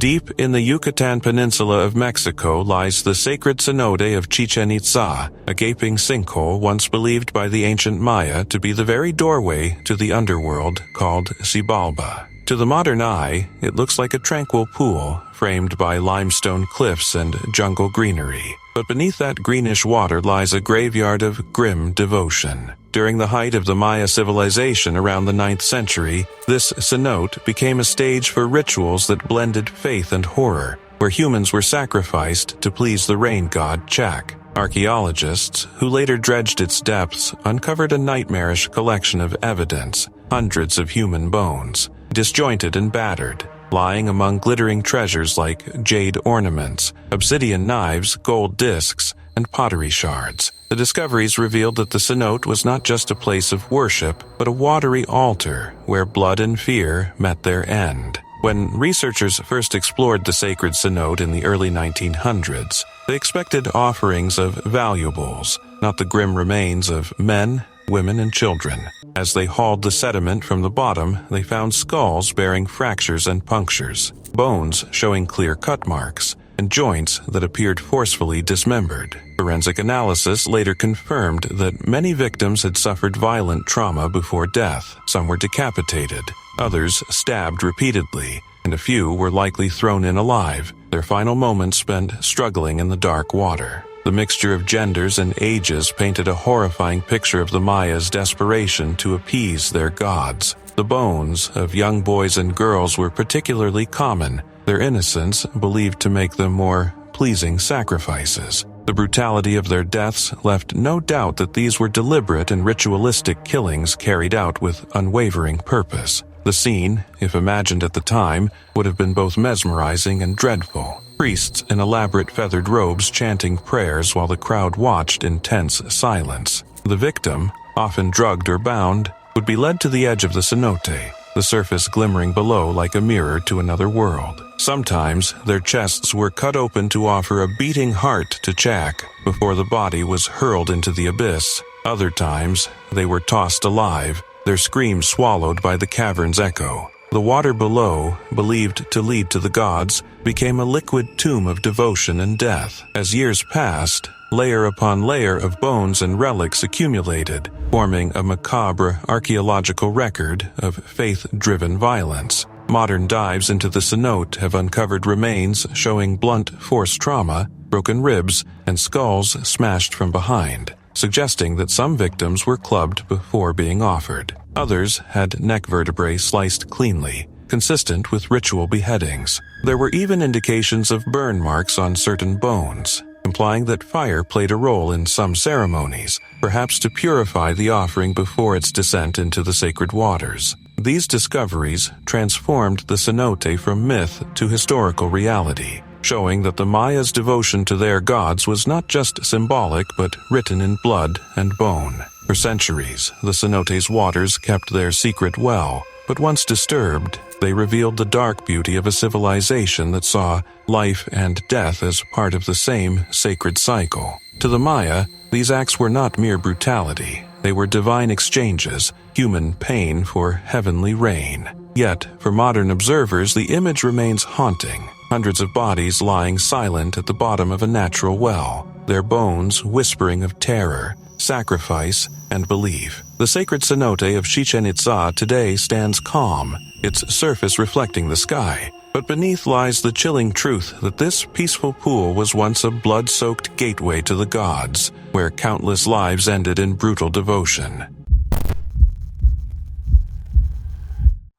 Deep in the Yucatan Peninsula of Mexico lies the sacred cenote of Chichen Itza, a gaping sinkhole once believed by the ancient Maya to be the very doorway to the underworld called Xibalba. To the modern eye, it looks like a tranquil pool, framed by limestone cliffs and jungle greenery. But beneath that greenish water lies a graveyard of grim devotion. During the height of the Maya civilization around the 9th century, this cenote became a stage for rituals that blended faith and horror, where humans were sacrificed to please the rain god Chak. Archaeologists, who later dredged its depths, uncovered a nightmarish collection of evidence, hundreds of human bones, disjointed and battered, lying among glittering treasures like jade ornaments, obsidian knives, gold discs, and pottery shards. The discoveries revealed that the cenote was not just a place of worship, but a watery altar where blood and fear met their end. When researchers first explored the sacred cenote in the early 1900s, they expected offerings of valuables, not the grim remains of men, women, and children. As they hauled the sediment from the bottom, they found skulls bearing fractures and punctures, bones showing clear cut marks, and joints that appeared forcefully dismembered. Forensic analysis later confirmed that many victims had suffered violent trauma before death. Some were decapitated, others stabbed repeatedly, and a few were likely thrown in alive, their final moments spent struggling in the dark water. The mixture of genders and ages painted a horrifying picture of the Mayas' desperation to appease their gods. The bones of young boys and girls were particularly common, their innocence believed to make them more pleasing sacrifices. The brutality of their deaths left no doubt that these were deliberate and ritualistic killings carried out with unwavering purpose. The scene, if imagined at the time, would have been both mesmerizing and dreadful. Priests in elaborate feathered robes chanting prayers while the crowd watched in tense silence. The victim, often drugged or bound, would be led to the edge of the cenote, the surface glimmering below like a mirror to another world. Sometimes their chests were cut open to offer a beating heart to Chak before the body was hurled into the abyss. Other times they were tossed alive, their screams swallowed by the cavern's echo. The water below, believed to lead to the gods, became a liquid tomb of devotion and death. As years passed, layer upon layer of bones and relics accumulated, forming a macabre archaeological record of faith-driven violence. Modern dives into the cenote have uncovered remains showing blunt force trauma, broken ribs, and skulls smashed from behind, suggesting that some victims were clubbed before being offered. Others had neck vertebrae sliced cleanly, consistent with ritual beheadings. There were even indications of burn marks on certain bones, implying that fire played a role in some ceremonies, perhaps to purify the offering before its descent into the sacred waters. These discoveries transformed the cenote from myth to historical reality, showing that the Mayas' devotion to their gods was not just symbolic but written in blood and bone. For centuries, the cenote's waters kept their secret well, but once disturbed, they revealed the dark beauty of a civilization that saw life and death as part of the same sacred cycle. To the Maya, these acts were not mere brutality. They were divine exchanges, human pain for heavenly rain. Yet, for modern observers, the image remains haunting. Hundreds of bodies lying silent at the bottom of a natural well, their bones whispering of terror, sacrifice, and belief. The sacred cenote of Chichen Itza today stands calm, its surface reflecting the sky. But beneath lies the chilling truth that this peaceful pool was once a blood-soaked gateway to the gods, where countless lives ended in brutal devotion.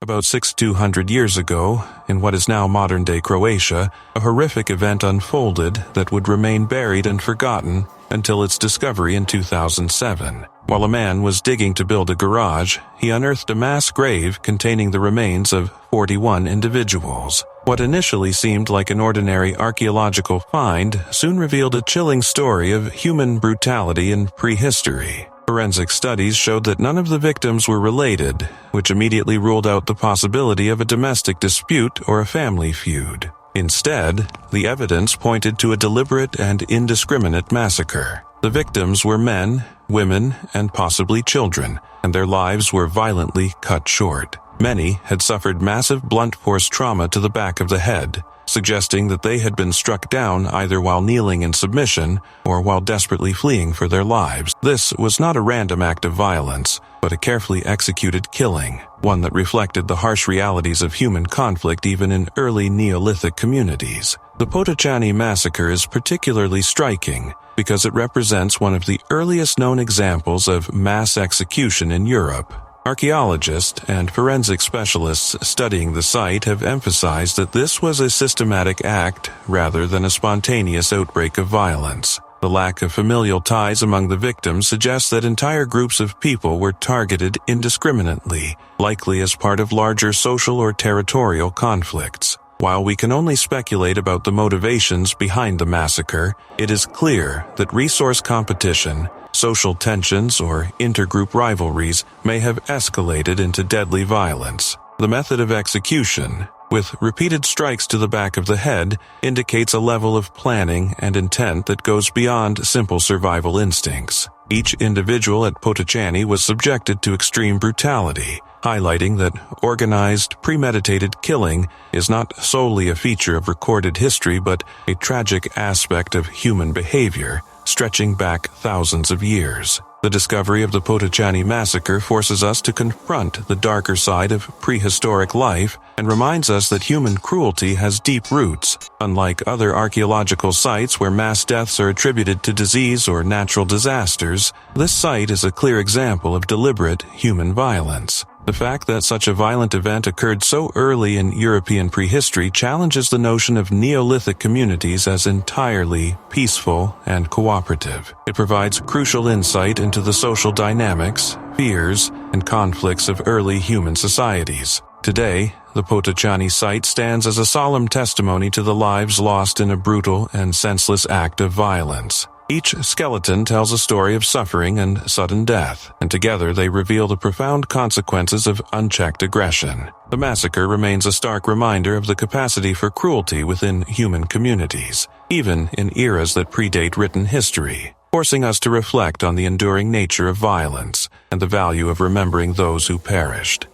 About 600 years ago, in what is now modern-day Croatia, a horrific event unfolded that would remain buried and forgotten until its discovery in 2007. While a man was digging to build a garage, he unearthed a mass grave containing the remains of 41 individuals. What initially seemed like an ordinary archaeological find soon revealed a chilling story of human brutality in prehistory. Forensic studies showed that none of the victims were related, which immediately ruled out the possibility of a domestic dispute or a family feud. Instead, the evidence pointed to a deliberate and indiscriminate massacre. The victims were men, women, and possibly children, and their lives were violently cut short. Many had suffered massive blunt force trauma to the back of the head, suggesting that they had been struck down either while kneeling in submission or while desperately fleeing for their lives. This was not a random act of violence, but a carefully executed killing, one that reflected the harsh realities of human conflict even in early Neolithic communities. The Potocani massacre is particularly striking because it represents one of the earliest known examples of mass execution in Europe. Archaeologists and forensic specialists studying the site have emphasized that this was a systematic act rather than a spontaneous outbreak of violence. The lack of familial ties among the victims suggests that entire groups of people were targeted indiscriminately, likely as part of larger social or territorial conflicts. While we can only speculate about the motivations behind the massacre, it is clear that resource competition, social tensions, or intergroup rivalries may have escalated into deadly violence. The method of execution, with repeated strikes to the back of the head, indicates a level of planning and intent that goes beyond simple survival instincts. Each individual at Potocani was subjected to extreme brutality, highlighting that organized, premeditated killing is not solely a feature of recorded history but a tragic aspect of human behavior, stretching back thousands of years. The discovery of the Potocani massacre forces us to confront the darker side of prehistoric life and reminds us that human cruelty has deep roots. Unlike other archaeological sites where mass deaths are attributed to disease or natural disasters, this site is a clear example of deliberate human violence. The fact that such a violent event occurred so early in European prehistory challenges the notion of Neolithic communities as entirely peaceful and cooperative. It provides crucial insight into the social dynamics, fears, and conflicts of early human societies. Today, the Potocani site stands as a solemn testimony to the lives lost in a brutal and senseless act of violence. Each skeleton tells a story of suffering and sudden death, and together they reveal the profound consequences of unchecked aggression. The massacre remains a stark reminder of the capacity for cruelty within human communities, even in eras that predate written history, forcing us to reflect on the enduring nature of violence and the value of remembering those who perished.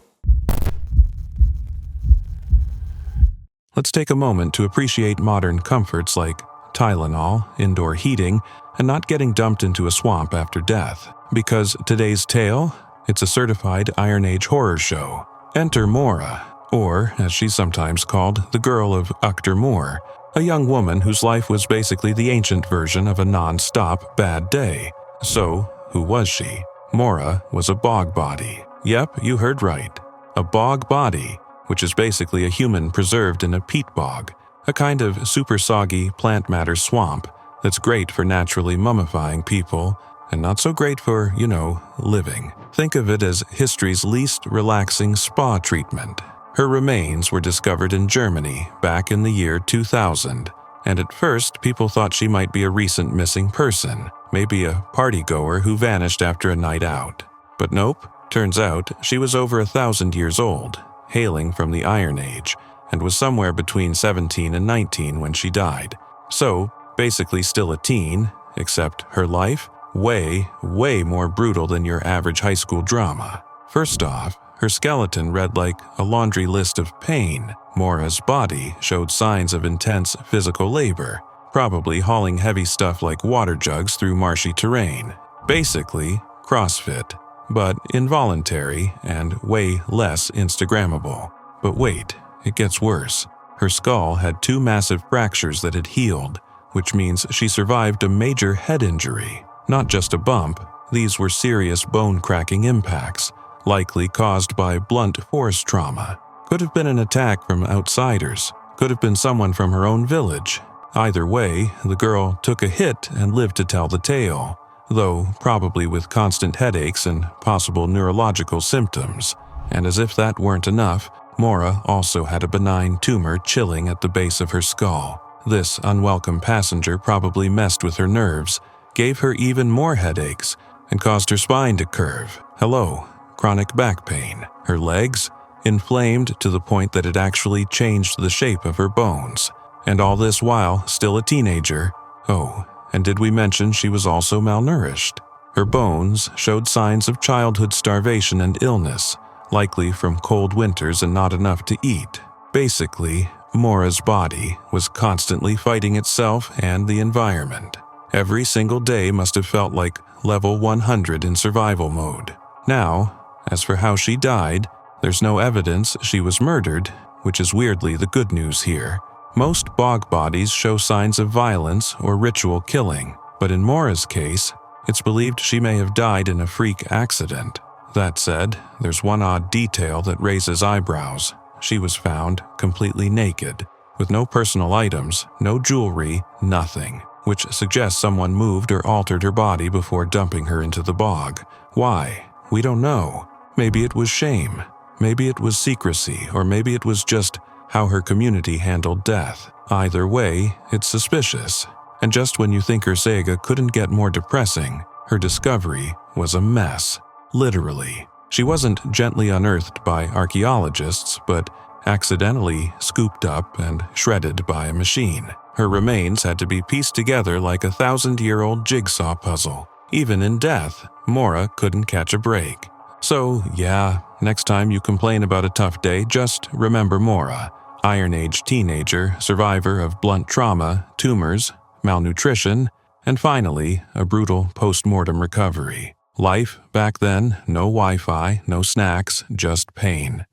Let's take a moment to appreciate modern comforts like Tylenol, indoor heating, and not getting dumped into a swamp after death. Because today's tale, it's a certified Iron Age horror show. Enter Mora, or, as she's sometimes called, the Girl of Uchter Moor, a young woman whose life was basically the ancient version of a non-stop bad day. So, who was she? Mora was a bog body. Yep, you heard right. A bog body, which is basically a human preserved in a peat bog, a kind of super soggy plant matter swamp that's great for naturally mummifying people and not so great for, living. Think of it as history's least relaxing spa treatment. Her remains were discovered in Germany back in the year 2000, and at first people thought she might be a recent missing person, maybe a partygoer who vanished after a night out. But nope, turns out she was over 1,000 years old, hailing from the Iron Age, and was somewhere between 17 and 19 when she died. So, basically still a teen, except her life, way more brutal than your average high school drama. First off, her skeleton read like a laundry list of pain. Mora's body showed signs of intense physical labor, probably hauling heavy stuff like water jugs through marshy terrain. Basically, CrossFit, but involuntary and way less Instagrammable. But wait, it gets worse. Her skull had 2 massive fractures that had healed, which means she survived a major head injury. Not just a bump, these were serious bone-cracking impacts, likely caused by blunt force trauma. Could have been an attack from outsiders, could have been someone from her own village. Either way, the girl took a hit and lived to tell the tale, though probably with constant headaches and possible neurological symptoms. And as if that weren't enough, Mora also had a benign tumor chilling at the base of her skull. This unwelcome passenger probably messed with her nerves, gave her even more headaches, and caused her spine to curve. Hello, chronic back pain. Her legs? Inflamed to the point that it actually changed the shape of her bones. And all this while still a teenager. Oh, and did we mention she was also malnourished? Her bones showed signs of childhood starvation and illness, likely from cold winters and not enough to eat. Basically, Mora's body was constantly fighting itself and the environment. Every single day must have felt like level 100 in survival mode. Now, as for how she died, there's no evidence she was murdered, which is weirdly the good news here. Most bog bodies show signs of violence or ritual killing, but in Mora's case, it's believed she may have died in a freak accident. That said, there's one odd detail that raises eyebrows. She was found completely naked, with no personal items, no jewelry, nothing, which suggests someone moved or altered her body before dumping her into the bog. Why? We don't know. Maybe it was shame. Maybe it was secrecy, or maybe it was just how her community handled death. Either way, it's suspicious. And just when you think her saga couldn't get more depressing, her discovery was a mess. Literally. She wasn't gently unearthed by archaeologists, but accidentally scooped up and shredded by a machine. Her remains had to be pieced together like a 1,000-year-old jigsaw puzzle. Even in death, Mora couldn't catch a break. So, yeah, next time you complain about a tough day, just remember Mora. Iron Age teenager, survivor of blunt trauma, tumors, malnutrition, and finally, a brutal post-mortem recovery. Life back then, no Wi-Fi, no snacks, just pain.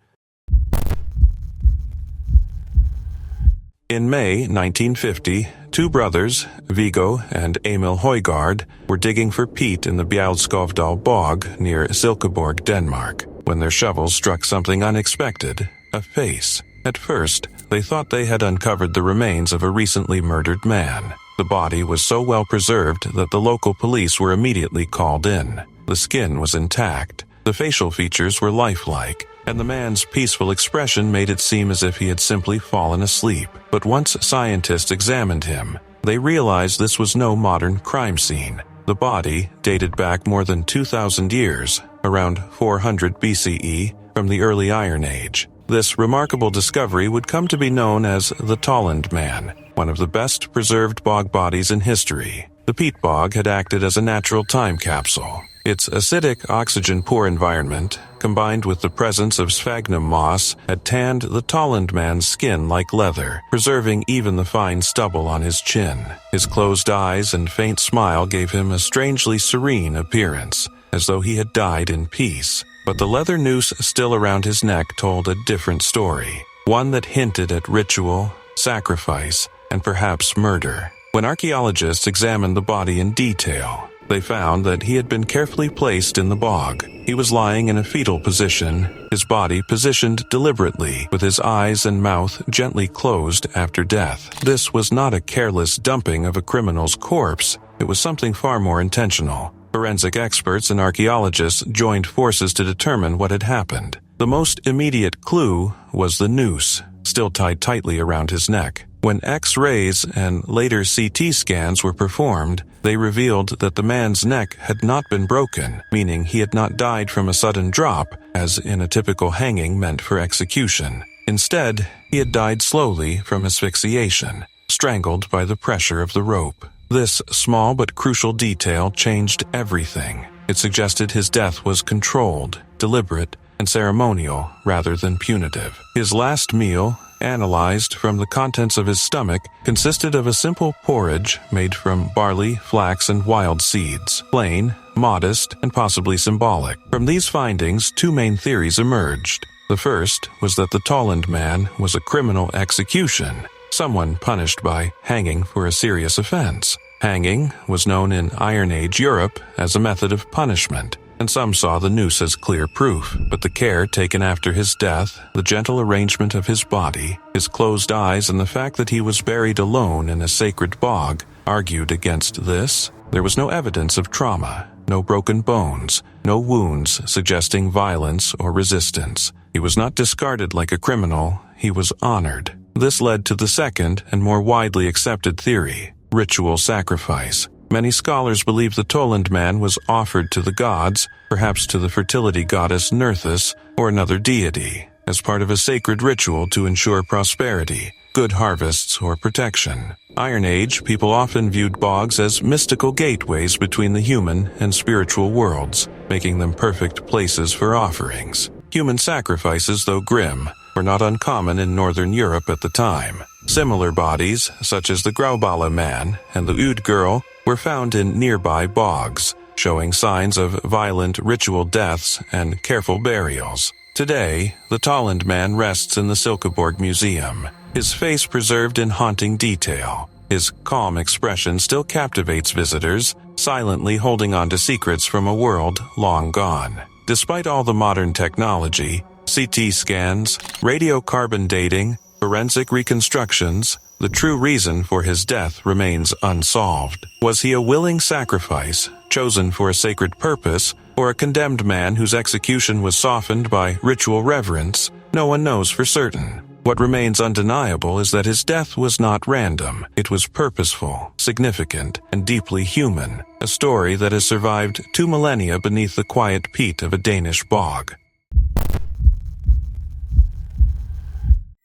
In May 1950, two brothers, Viggo and Emil Højgaard, were digging for peat in the Bjælskovdal bog near Silkeborg, Denmark, when their shovels struck something unexpected, a face. At first, they thought they had uncovered the remains of a recently murdered man. The body was so well preserved that the local police were immediately called in. The skin was intact, the facial features were lifelike, and the man's peaceful expression made it seem as if he had simply fallen asleep. But once scientists examined him, they realized this was no modern crime scene. The body dated back more than 2,000 years, around 400 BCE, from the early Iron Age. This remarkable discovery would come to be known as the Tolland Man, one of the best preserved bog bodies in history. The peat bog had acted as a natural time capsule. Its acidic, oxygen-poor environment, combined with the presence of sphagnum moss, had tanned the Tolland Man's skin like leather, preserving even the fine stubble on his chin. His closed eyes and faint smile gave him a strangely serene appearance, as though he had died in peace. But the leather noose still around his neck told a different story, one that hinted at ritual, sacrifice, and perhaps murder. When archaeologists examined the body in detail, they found that he had been carefully placed in the bog. He was lying in a fetal position, his body positioned deliberately, with his eyes and mouth gently closed after death. This was not a careless dumping of a criminal's corpse. It was something far more intentional. Forensic experts and archaeologists joined forces to determine what had happened. The most immediate clue was the noose, still tied tightly around his neck. When X-rays and later CT scans were performed, they revealed that the man's neck had not been broken, meaning he had not died from a sudden drop, as in a typical hanging meant for execution. Instead, he had died slowly from asphyxiation, strangled by the pressure of the rope. This small but crucial detail changed everything. It suggested his death was controlled, deliberate, and ceremonial rather than punitive. His last meal, analyzed from the contents of his stomach, consisted of a simple porridge made from barley, flax, and wild seeds. Plain, modest, and possibly symbolic. From these findings, two main theories emerged. The first was that the Tolland Man was a criminal execution, someone punished by hanging for a serious offense. Hanging was known in Iron Age Europe as a method of punishment, and some saw the noose as clear proof. But the care taken after his death, the gentle arrangement of his body, his closed eyes, and the fact that he was buried alone in a sacred bog argued against this. There was no evidence of trauma, no broken bones, no wounds suggesting violence or resistance. He was not discarded like a criminal, he was honored. This led to the second and more widely accepted theory, ritual sacrifice. Many scholars believe the Tolland Man was offered to the gods, perhaps to the fertility goddess Nerthus or another deity, as part of a sacred ritual to ensure prosperity, good harvests, or protection. Iron Age people often viewed bogs as mystical gateways between the human and spiritual worlds, making them perfect places for offerings. Human sacrifices, though grim, were not uncommon in Northern Europe at the time. Similar bodies, such as the Graubala man and the Oud girl, were found in nearby bogs, showing signs of violent ritual deaths and careful burials. Today, the Tolland man rests in the Silkeborg Museum, his face preserved in haunting detail. His calm expression still captivates visitors, silently holding on to secrets from a world long gone. Despite all the modern technology, CT scans, radiocarbon dating, forensic reconstructions, the true reason for his death remains unsolved. Was he a willing sacrifice, chosen for a sacred purpose, or a condemned man whose execution was softened by ritual reverence? No one knows for certain. What remains undeniable is that his death was not random. It was purposeful, significant, and deeply human, a story that has survived 2 millennia beneath the quiet peat of a Danish bog.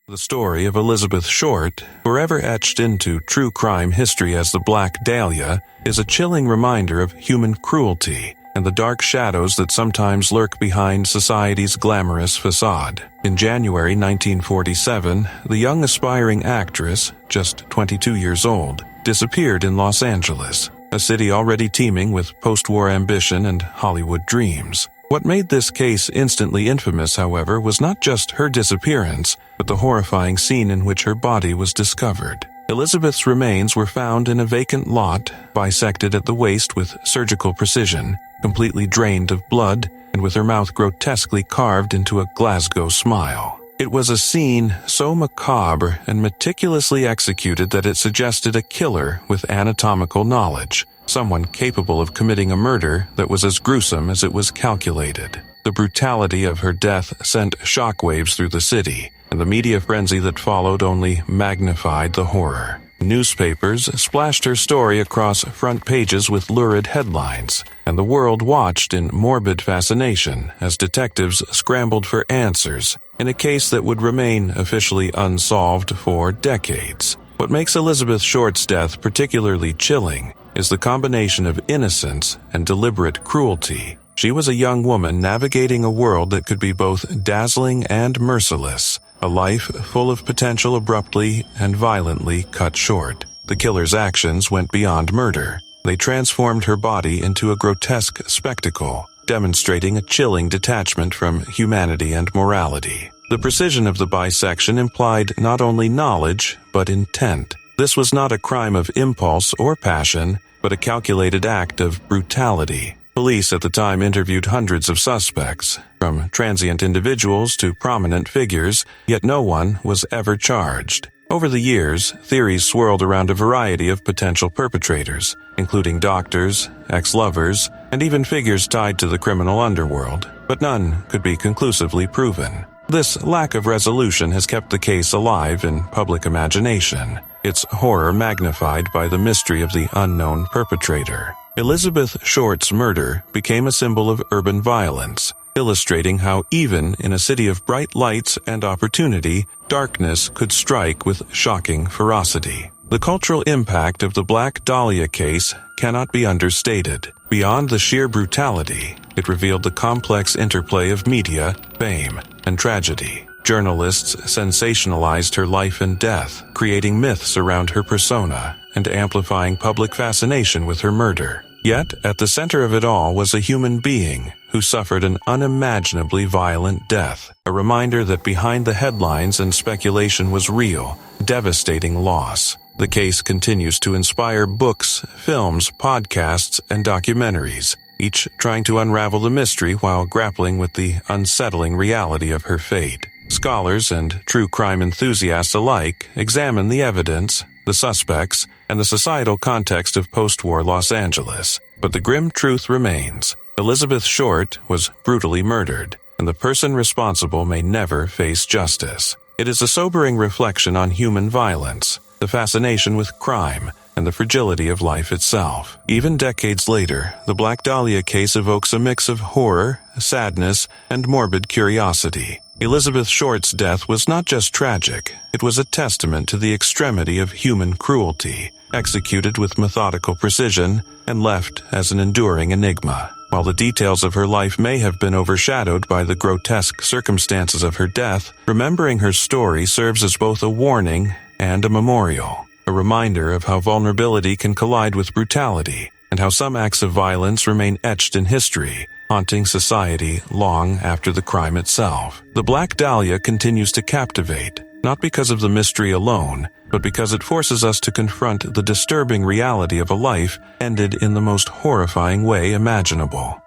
The story of Elizabeth Short, forever etched into true crime history as the Black Dahlia, is a chilling reminder of human cruelty and the dark shadows that sometimes lurk behind society's glamorous facade. In January 1947, the young aspiring actress, just 22 years old, disappeared in Los Angeles, a city already teeming with post-war ambition and Hollywood dreams. What made this case instantly infamous, however, was not just her disappearance, but the horrifying scene in which her body was discovered. Elizabeth's remains were found in a vacant lot, bisected at the waist with surgical precision, completely drained of blood, and with her mouth grotesquely carved into a Glasgow smile. It was a scene so macabre and meticulously executed that it suggested a killer with anatomical knowledge, someone capable of committing a murder that was as gruesome as it was calculated. The brutality of her death sent shockwaves through the city, and the media frenzy that followed only magnified the horror. Newspapers splashed her story across front pages with lurid headlines, and the world watched in morbid fascination as detectives scrambled for answers in a case that would remain officially unsolved for decades. What makes Elizabeth Short's death particularly chilling is the combination of innocence and deliberate cruelty. She was a young woman navigating a world that could be both dazzling and merciless, a life full of potential abruptly and violently cut short. The killer's actions went beyond murder. They transformed her body into a grotesque spectacle, demonstrating a chilling detachment from humanity and morality. The precision of the bisection implied not only knowledge, but intent. This was not a crime of impulse or passion, but a calculated act of brutality. Police at the time interviewed hundreds of suspects, from transient individuals to prominent figures, yet no one was ever charged. Over the years, theories swirled around a variety of potential perpetrators, including doctors, ex-lovers, and even figures tied to the criminal underworld, but none could be conclusively proven. This lack of resolution has kept the case alive in public imagination, its horror magnified by the mystery of the unknown perpetrator. Elizabeth Short's murder became a symbol of urban violence, illustrating how even in a city of bright lights and opportunity, darkness could strike with shocking ferocity. The cultural impact of the Black Dahlia case cannot be understated. Beyond the sheer brutality, it revealed the complex interplay of media, fame, and tragedy. Journalists sensationalized her life and death, creating myths around her persona and amplifying public fascination with her murder. Yet, at the center of it all was a human being who suffered an unimaginably violent death, a reminder that behind the headlines and speculation was real, devastating loss. The case continues to inspire books, films, podcasts, and documentaries, each trying to unravel the mystery while grappling with the unsettling reality of her fate. Scholars and true crime enthusiasts alike examine the evidence, the suspects, and the societal context of post-war Los Angeles. But the grim truth remains. Elizabeth Short was brutally murdered, and the person responsible may never face justice. It is a sobering reflection on human violence, the fascination with crime, and the fragility of life itself. Even decades later, the Black Dahlia case evokes a mix of horror, sadness, and morbid curiosity. Elizabeth Short's death was not just tragic, it was a testament to the extremity of human cruelty, executed with methodical precision and left as an enduring enigma. While the details of her life may have been overshadowed by the grotesque circumstances of her death, remembering her story serves as both a warning and a memorial, a reminder of how vulnerability can collide with brutality, and how some acts of violence remain etched in history, haunting society long after the crime itself. The Black Dahlia continues to captivate, not because of the mystery alone, but because it forces us to confront the disturbing reality of a life ended in the most horrifying way imaginable.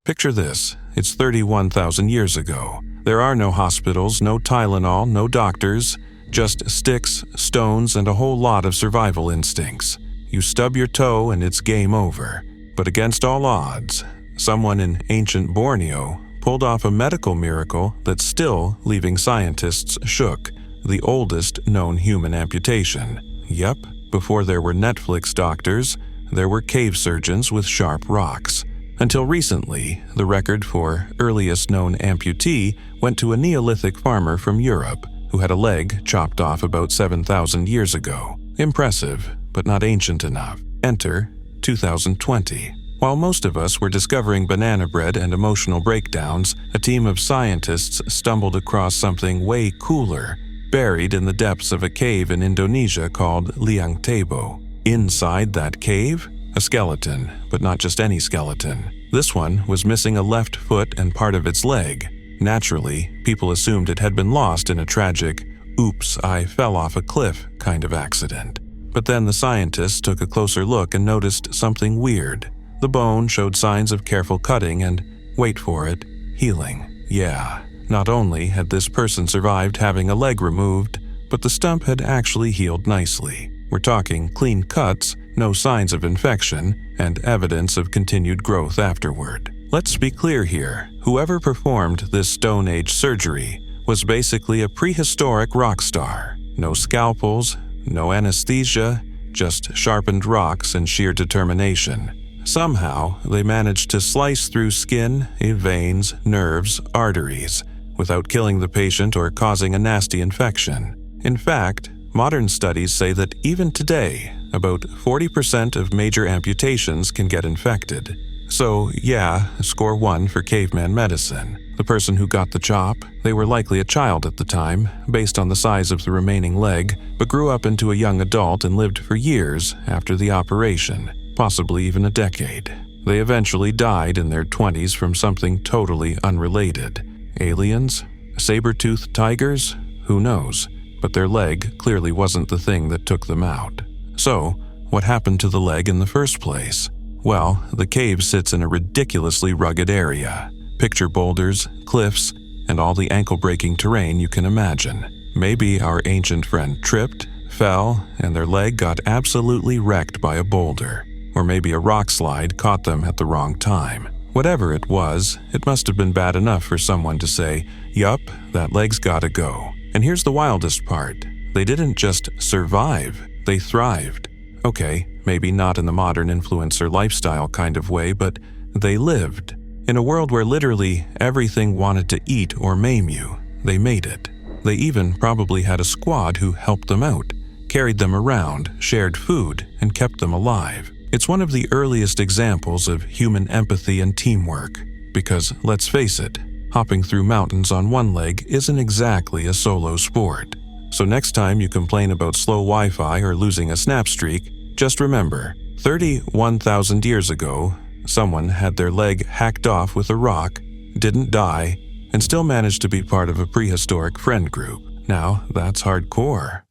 Picture this. It's 31,000 years ago. There are no hospitals, no Tylenol, no doctors, just sticks, stones, and a whole lot of survival instincts. You stub your toe and it's game over. But against all odds, someone in ancient Borneo pulled off a medical miracle that's still leaving scientists shook, the oldest known human amputation. Yep, before there were Netflix doctors, there were cave surgeons with sharp rocks. Until recently, the record for earliest known amputee went to a Neolithic farmer from Europe who had a leg chopped off about 7,000 years ago. Impressive, but not ancient enough. Enter 2020. While most of us were discovering banana bread and emotional breakdowns, a team of scientists stumbled across something way cooler, buried in the depths of a cave in Indonesia called Liang Tebo. Inside that cave, a skeleton, but not just any skeleton. This one was missing a left foot and part of its leg. Naturally, people assumed it had been lost in a tragic, oops, I fell off a cliff kind of accident. But then the scientists took a closer look and noticed something weird. The bone showed signs of careful cutting and, wait for it, healing. Yeah, not only had this person survived having a leg removed, but the stump had actually healed nicely. We're talking clean cuts, no signs of infection, and evidence of continued growth afterward. Let's be clear here. Whoever performed this Stone Age surgery was basically a prehistoric rock star. No scalpels, no anesthesia, just sharpened rocks and sheer determination. Somehow, they managed to slice through skin, veins, nerves, arteries, without killing the patient or causing a nasty infection. In fact, modern studies say that even today, about 40% of major amputations can get infected. So, yeah, score 1 for caveman medicine. The person who got the chop, they were likely a child at the time, based on the size of the remaining leg, but grew up into a young adult and lived for years after the operation, possibly even a decade. They eventually died in their 20s from something totally unrelated. Aliens? Saber-toothed tigers? Who knows? But their leg clearly wasn't the thing that took them out. So, what happened to the leg in the first place? Well, the cave sits in a ridiculously rugged area. Picture boulders, cliffs, and all the ankle-breaking terrain you can imagine. Maybe our ancient friend tripped, fell, and their leg got absolutely wrecked by a boulder. Or maybe a rock slide caught them at the wrong time. Whatever it was, it must have been bad enough for someone to say, yup, that leg's gotta go. And here's the wildest part. They didn't just survive, they thrived. Okay, maybe not in the modern influencer lifestyle kind of way, but they lived. In a world where literally everything wanted to eat or maim you, they made it. They even probably had a squad who helped them out, carried them around, shared food, and kept them alive. It's one of the earliest examples of human empathy and teamwork, because let's face it, hopping through mountains on one leg isn't exactly a solo sport. So next time you complain about slow Wi-Fi or losing a snap streak, just remember, 31,000 years ago, someone had their leg hacked off with a rock, didn't die, and still managed to be part of a prehistoric friend group. Now, that's hardcore.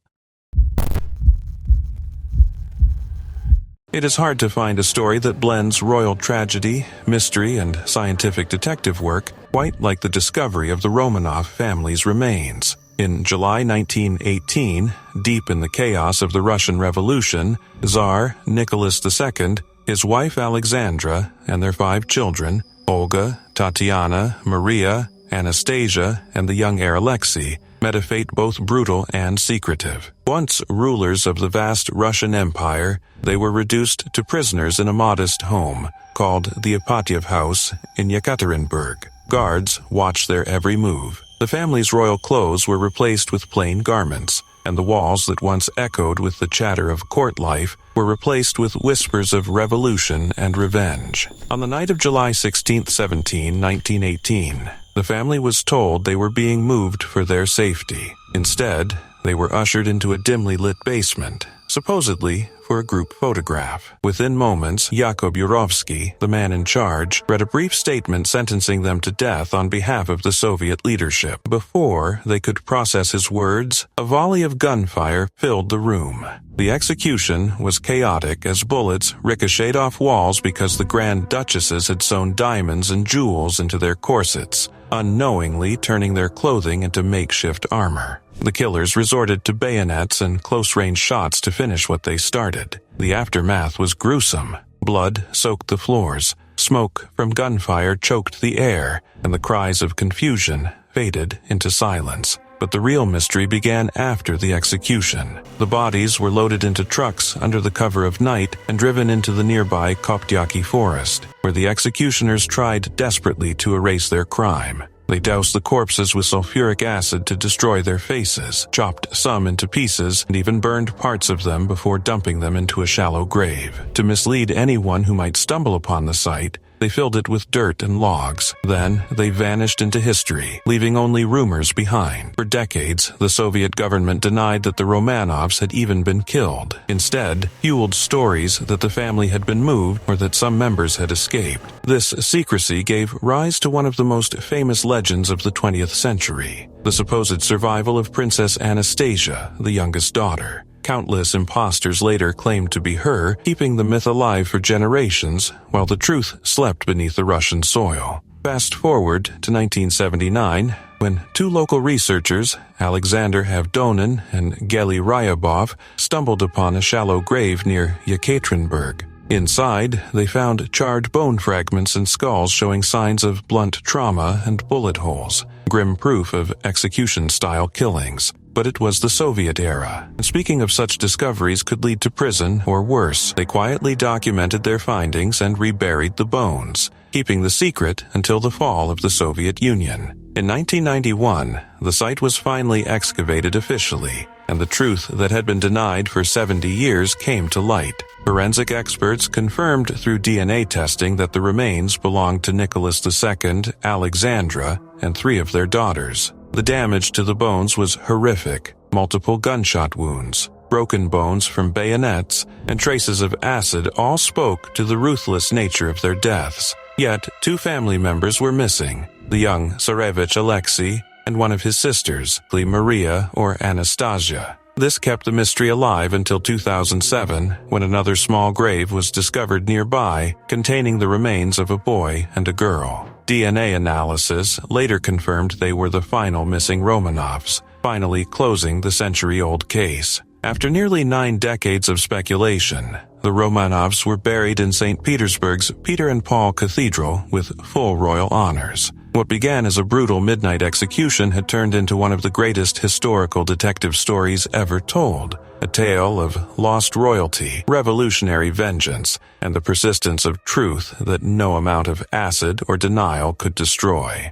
It is hard to find a story that blends royal tragedy, mystery, and scientific detective work quite like the discovery of the Romanov family's remains. In July 1918, deep in the chaos of the Russian Revolution, Tsar Nicholas II, his wife Alexandra, and their 5 children, Olga, Tatiana, Maria, Anastasia, and the young heir Alexei, met a fate both brutal and secretive. Once rulers of the vast Russian Empire, they were reduced to prisoners in a modest home called the Ipatiev House in Yekaterinburg. Guards watched their every move. The family's royal clothes were replaced with plain garments, and the walls that once echoed with the chatter of court life were replaced with whispers of revolution and revenge. On the night of July 16, 1918, the family was told they were being moved for their safety. Instead, they were ushered into a dimly lit basement, supposedly for a group photograph. Within moments, Yakub Yurovsky, the man in charge, read a brief statement sentencing them to death on behalf of the Soviet leadership. Before they could process his words, a volley of gunfire filled the room. The execution was chaotic as bullets ricocheted off walls because the Grand Duchesses had sewn diamonds and jewels into their corsets, unknowingly turning their clothing into makeshift armor. The killers resorted to bayonets and close-range shots to finish what they started. The aftermath was gruesome. Blood soaked the floors, smoke from gunfire choked the air, and the cries of confusion faded into silence. But the real mystery began after the execution. The bodies were loaded into trucks under the cover of night and driven into the nearby Koptyaki forest, where the executioners tried desperately to erase their crime. They doused the corpses with sulfuric acid to destroy their faces, chopped some into pieces, and even burned parts of them before dumping them into a shallow grave. To mislead anyone who might stumble upon the site, they filled it with dirt and logs. Then they vanished into history, leaving only rumors behind. For decades, the Soviet government denied that the Romanovs had even been killed. Instead, fueled stories that the family had been moved or that some members had escaped. This secrecy gave rise to one of the most famous legends of the 20th century, the supposed survival of Princess Anastasia, the youngest daughter. Countless imposters later claimed to be her, keeping the myth alive for generations, while the truth slept beneath the Russian soil. Fast forward to 1979, when two local researchers, Alexander Havdonin and Geli Ryabov, stumbled upon a shallow grave near Yekaterinburg. Inside, they found charred bone fragments and skulls showing signs of blunt trauma and bullet holes, grim proof of execution-style killings. But it was the Soviet era, and speaking of such discoveries could lead to prison or worse. They quietly documented their findings and reburied the bones, keeping the secret until the fall of the Soviet Union. In 1991, the site was finally excavated officially, and the truth that had been denied for 70 years came to light. Forensic experts confirmed through DNA testing that the remains belonged to Nicholas II, Alexandra, and 3 of their daughters. The damage to the bones was horrific: multiple gunshot wounds, broken bones from bayonets, and traces of acid all spoke to the ruthless nature of their deaths. Yet, 2 family members were missing: the young Tsarevich Alexei and one of his sisters, Maria or Anastasia. This kept the mystery alive until 2007, when another small grave was discovered nearby, containing the remains of a boy and a girl. DNA analysis later confirmed they were the final missing Romanovs, finally closing the century-old case. After nearly 9 decades of speculation, the Romanovs were buried in St. Petersburg's Peter and Paul Cathedral with full royal honors. What began as a brutal midnight execution had turned into one of the greatest historical detective stories ever told, a tale of lost royalty, revolutionary vengeance, and the persistence of truth that no amount of acid or denial could destroy.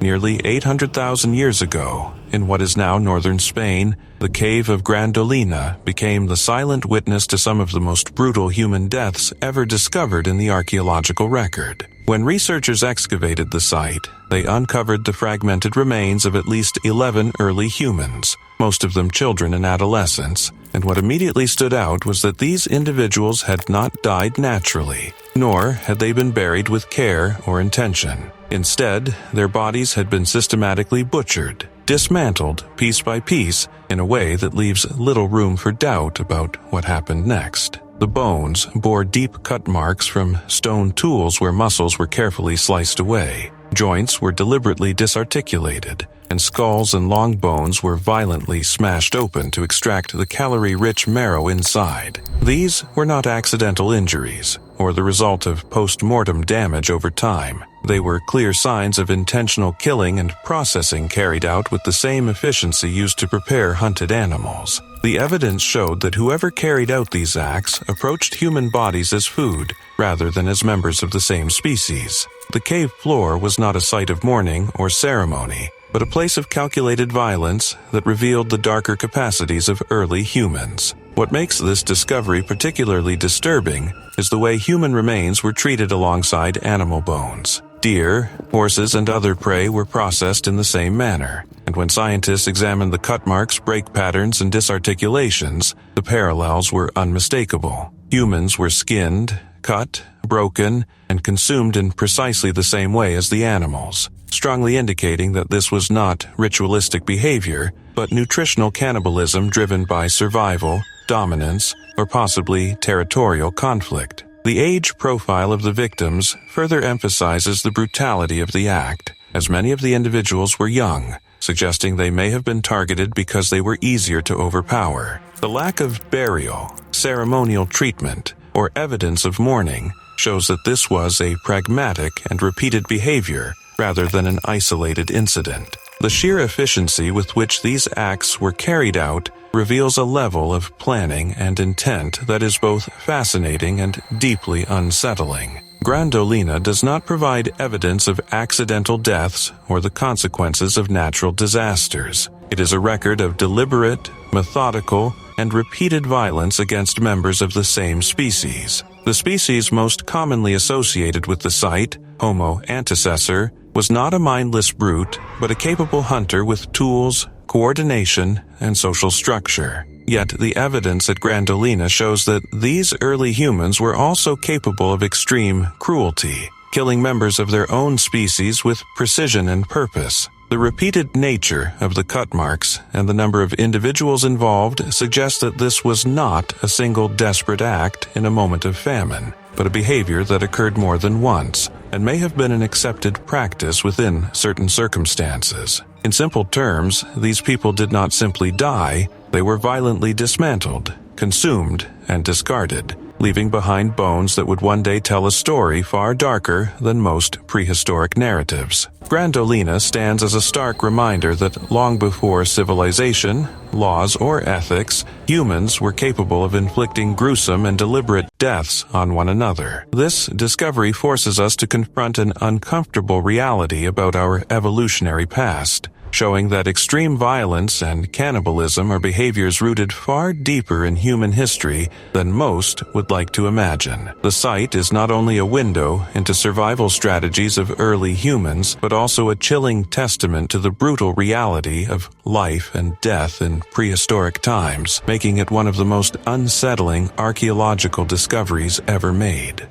Nearly 800,000 years ago, in what is now northern Spain, the cave of Grandolina became the silent witness to some of the most brutal human deaths ever discovered in the archaeological record. When researchers excavated the site, they uncovered the fragmented remains of at least 11 early humans, most of them children and adolescents, and what immediately stood out was that these individuals had not died naturally, nor had they been buried with care or intention. Instead, their bodies had been systematically butchered, dismantled piece by piece in a way that leaves little room for doubt about what happened next. The bones bore deep cut marks from stone tools where muscles were carefully sliced away. Joints were deliberately disarticulated, and skulls and long bones were violently smashed open to extract the calorie-rich marrow inside. These were not accidental injuries, or the result of post-mortem damage over time. They were clear signs of intentional killing and processing carried out with the same efficiency used to prepare hunted animals. The evidence showed that whoever carried out these acts approached human bodies as food, rather than as members of the same species. The cave floor was not a site of mourning or ceremony. but a place of calculated violence that revealed the darker capacities of early humans. What makes this discovery particularly disturbing is the way human remains were treated alongside animal bones. Deer, horses, and other prey were processed in the same manner, and when scientists examined the cut marks, break patterns, and disarticulations, the parallels were unmistakable. Humans were skinned, cut, broken, and consumed in precisely the same way as the animals, strongly indicating that this was not ritualistic behavior, but nutritional cannibalism driven by survival, dominance, or possibly territorial conflict. The age profile of the victims further emphasizes the brutality of the act, as many of the individuals were young, suggesting they may have been targeted because they were easier to overpower. The lack of burial, ceremonial treatment, or evidence of mourning shows that this was a pragmatic and repeated behavior rather than an isolated incident. The sheer efficiency with which these acts were carried out reveals a level of planning and intent that is both fascinating and deeply unsettling. Grandolina does not provide evidence of accidental deaths or the consequences of natural disasters. It is a record of deliberate, methodical, and repeated violence against members of the same species. The species most commonly associated with the site, Homo antecessor, was not a mindless brute, but a capable hunter with tools, coordination, and social structure. Yet the evidence at Grandolina shows that these early humans were also capable of extreme cruelty, killing members of their own species with precision and purpose. The repeated nature of the cut marks and the number of individuals involved suggest that this was not a single desperate act in a moment of famine, but a behavior that occurred more than once and may have been an accepted practice within certain circumstances. In simple terms, these people did not simply die, they were violently dismantled, consumed, and discarded, leaving behind bones that would one day tell a story far darker than most prehistoric narratives. Grandolina stands as a stark reminder that long before civilization, laws, or ethics, humans were capable of inflicting gruesome and deliberate deaths on one another. This discovery forces us to confront an uncomfortable reality about our evolutionary past, showing that extreme violence and cannibalism are behaviors rooted far deeper in human history than most would like to imagine. The site is not only a window into survival strategies of early humans, but also a chilling testament to the brutal reality of life and death in prehistoric times, making it one of the most unsettling archaeological discoveries ever made.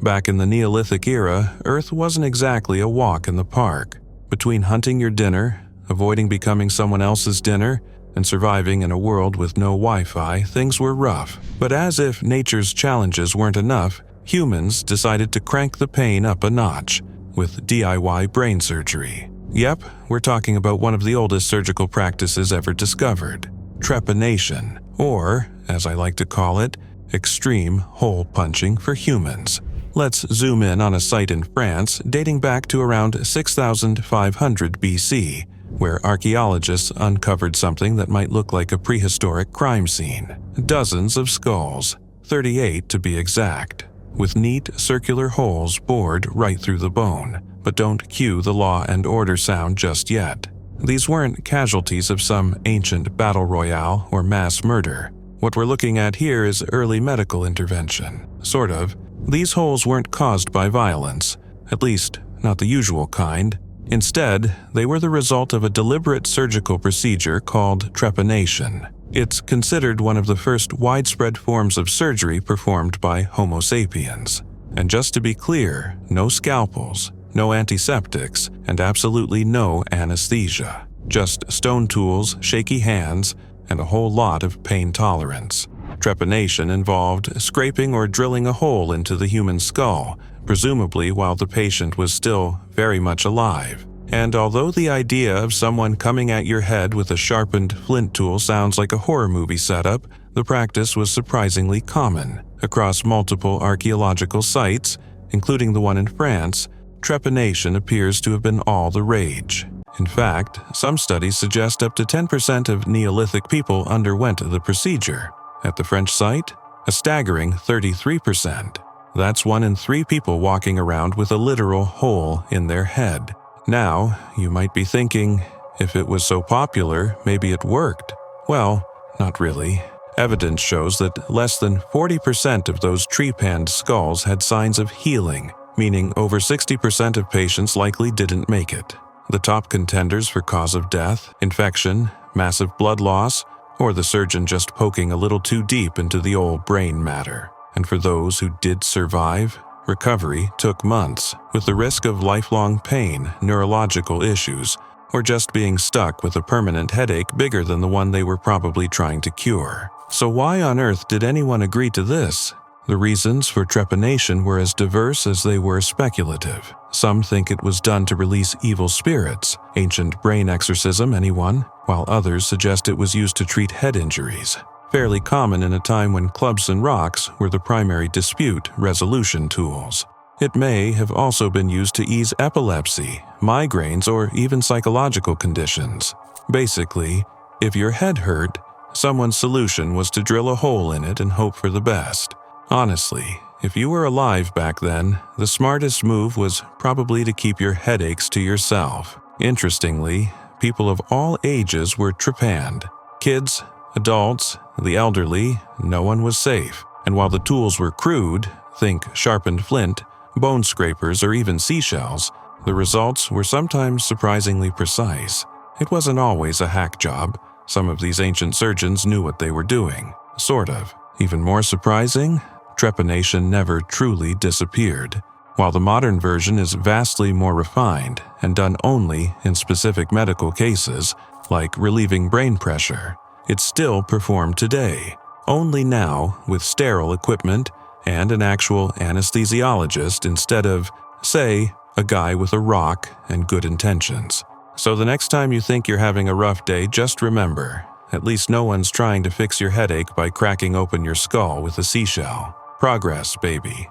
Back in the Neolithic era, Earth wasn't exactly a walk in the park. Between hunting your dinner, avoiding becoming someone else's dinner, and surviving in a world with no Wi-Fi, things were rough. But as if nature's challenges weren't enough, humans decided to crank the pain up a notch with DIY brain surgery. Yep, we're talking about one of the oldest surgical practices ever discovered, trepanation, or, as I like to call it, extreme hole punching for humans. Let's zoom in on a site in France dating back to around 6500 BC, where archaeologists uncovered something that might look like a prehistoric crime scene. Dozens of skulls, 38 to be exact, with neat circular holes bored right through the bone. But don't cue the Law and Order sound just yet. These weren't casualties of some ancient battle royale or mass murder. What we're looking at here is early medical intervention. Sort of. These holes weren't caused by violence, at least not the usual kind. Instead, they were the result of a deliberate surgical procedure called trepanation. It's considered one of the first widespread forms of surgery performed by Homo sapiens. And just to be clear, no scalpels, no antiseptics, and absolutely no anesthesia. Just stone tools, shaky hands, and a whole lot of pain tolerance. Trepanation involved scraping or drilling a hole into the human skull, presumably while the patient was still very much alive. And although the idea of someone coming at your head with a sharpened flint tool sounds like a horror movie setup, the practice was surprisingly common. Across multiple archaeological sites, including the one in France, trepanation appears to have been all the rage. In fact, some studies suggest up to 10% of Neolithic people underwent the procedure. At the French site, a staggering 33%. That's 1 in 3 people walking around with a literal hole in their head. Now, you might be thinking, if it was so popular, maybe it worked. Well, not really. Evidence shows that less than 40% of those trepanned skulls had signs of healing, meaning over 60% of patients likely didn't make it. The top contenders for cause of death, infection, massive blood loss, or the surgeon just poking a little too deep into the old brain matter. And for those who did survive, recovery took months, with the risk of lifelong pain, neurological issues, or just being stuck with a permanent headache bigger than the one they were probably trying to cure. So why on earth did anyone agree to this? The reasons for trepanation were as diverse as they were speculative. Some think it was done to release evil spirits, ancient brain exorcism, anyone? While others suggest it was used to treat head injuries. Fairly common in a time when clubs and rocks were the primary dispute resolution tools. It may have also been used to ease epilepsy, migraines, or even psychological conditions. Basically, if your head hurt, someone's solution was to drill a hole in it and hope for the best. Honestly, if you were alive back then, the smartest move was probably to keep your headaches to yourself. Interestingly, people of all ages were trepanned. Kids, adults, the elderly, no one was safe. And while the tools were crude, think sharpened flint, bone scrapers, or even seashells, the results were sometimes surprisingly precise. It wasn't always a hack job. Some of these ancient surgeons knew what they were doing. Sort of. Even more surprising, trepanation never truly disappeared. While the modern version is vastly more refined and done only in specific medical cases, like relieving brain pressure, it's still performed today, only now with sterile equipment and an actual anesthesiologist instead of, say, a guy with a rock and good intentions. So the next time you think you're having a rough day, just remember, at least no one's trying to fix your headache by cracking open your skull with a seashell. Progress, baby.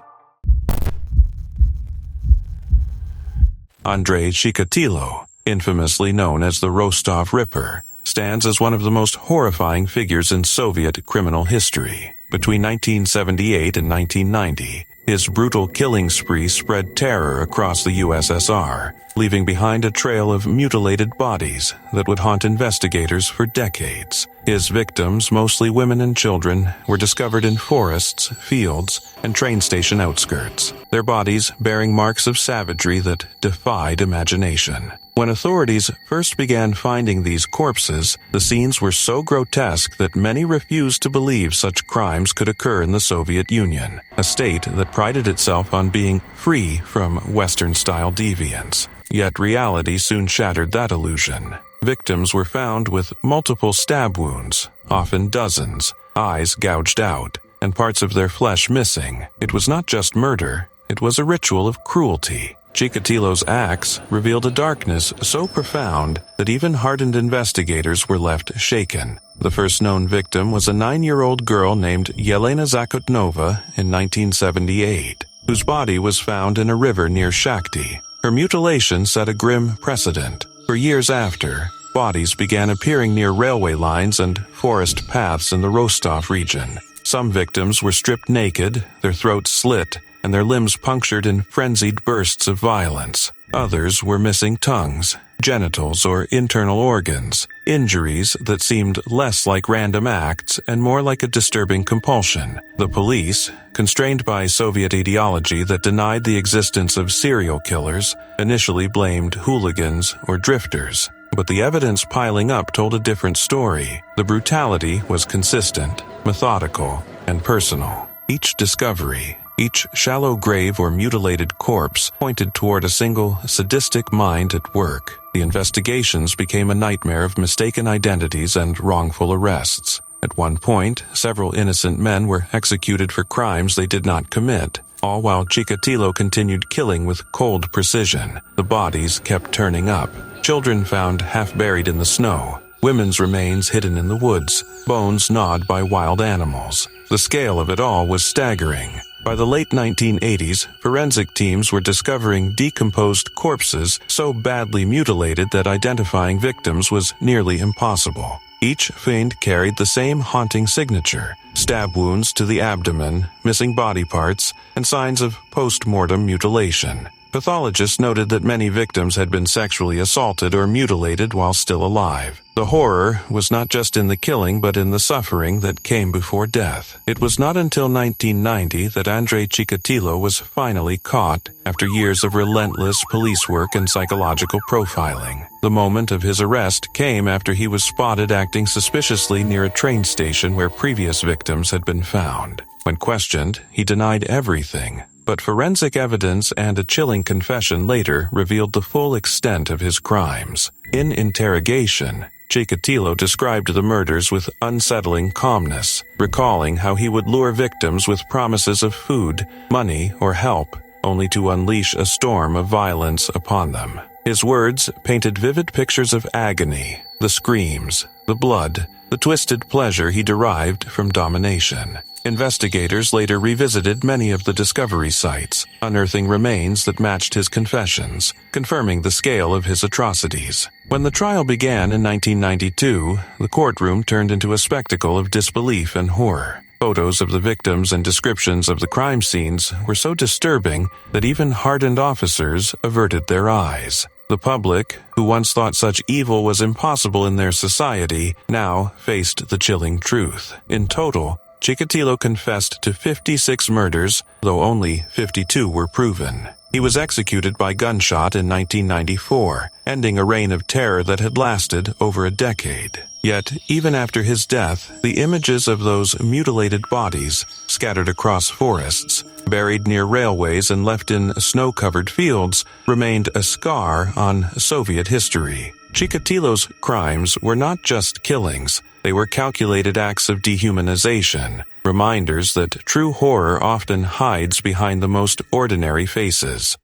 Andrei Chikatilo, infamously known as the Rostov Ripper, stands as one of the most horrifying figures in Soviet criminal history. Between 1978 and 1990, his brutal killing spree spread terror across the USSR, leaving behind a trail of mutilated bodies that would haunt investigators for decades. His victims, mostly women and children, were discovered in forests, fields, and train station outskirts, their bodies bearing marks of savagery that defied imagination. When authorities first began finding these corpses, the scenes were so grotesque that many refused to believe such crimes could occur in the Soviet Union, a state that prided itself on being free from Western-style deviance. Yet reality soon shattered that illusion. Victims were found with multiple stab wounds, often dozens, eyes gouged out, and parts of their flesh missing. It was not just murder, it was a ritual of cruelty. Chikatilo's acts revealed a darkness so profound that even hardened investigators were left shaken. The first known victim was a 9-year-old girl named Yelena Zakotnova in 1978, whose body was found in a river near Shakhty. Her mutilation set a grim precedent. For years after, bodies began appearing near railway lines and forest paths in the Rostov region. Some victims were stripped naked, their throats slit, and their limbs punctured in frenzied bursts of violence. Others were missing tongues, genitals, or internal organs, injuries that seemed less like random acts and more like a disturbing compulsion. The police, constrained by Soviet ideology that denied the existence of serial killers, initially blamed hooligans or drifters. But the evidence piling up told a different story. The brutality was consistent, methodical, and personal. Each discovery, each shallow grave or mutilated corpse pointed toward a single sadistic mind at work. The investigations became a nightmare of mistaken identities and wrongful arrests. At one point, several innocent men were executed for crimes they did not commit, all while Chikatilo continued killing with cold precision. The bodies kept turning up. Children found half buried in the snow, women's remains hidden in the woods, bones gnawed by wild animals. The scale of it all was staggering. By the late 1980s, forensic teams were discovering decomposed corpses so badly mutilated that identifying victims was nearly impossible. Each fiend carried the same haunting signature: stab wounds to the abdomen, missing body parts, and signs of post-mortem mutilation. Pathologists noted that many victims had been sexually assaulted or mutilated while still alive. The horror was not just in the killing but in the suffering that came before death. It was not until 1990 that Andrei Chikatilo was finally caught after years of relentless police work and psychological profiling. The moment of his arrest came after he was spotted acting suspiciously near a train station where previous victims had been found. When questioned, he denied everything. But forensic evidence and a chilling confession later revealed the full extent of his crimes. In interrogation, Chikatilo described the murders with unsettling calmness, recalling how he would lure victims with promises of food, money, or help, only to unleash a storm of violence upon them. His words painted vivid pictures of agony, the screams, the blood, the twisted pleasure he derived from domination. Investigators later revisited many of the discovery sites, unearthing remains that matched his confessions, confirming the scale of his atrocities. When the trial began in 1992, the courtroom turned into a spectacle of disbelief and horror. Photos of the victims and descriptions of the crime scenes were so disturbing that even hardened officers averted their eyes. The public, who once thought such evil was impossible in their society, now faced the chilling truth. In total, Chikatilo confessed to 56 murders, though only 52 were proven. He was executed by gunshot in 1994, ending a reign of terror that had lasted over a decade. Yet, even after his death, the images of those mutilated bodies, scattered across forests, buried near railways and left in snow-covered fields, remained a scar on Soviet history. Chikatilo's crimes were not just killings. They were calculated acts of dehumanization, reminders that true horror often hides behind the most ordinary faces.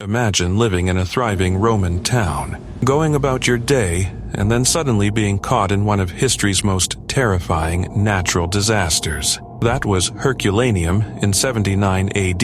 Imagine living in a thriving Roman town, going about your day, and then suddenly being caught in one of history's most terrifying natural disasters. That was Herculaneum in 79 AD,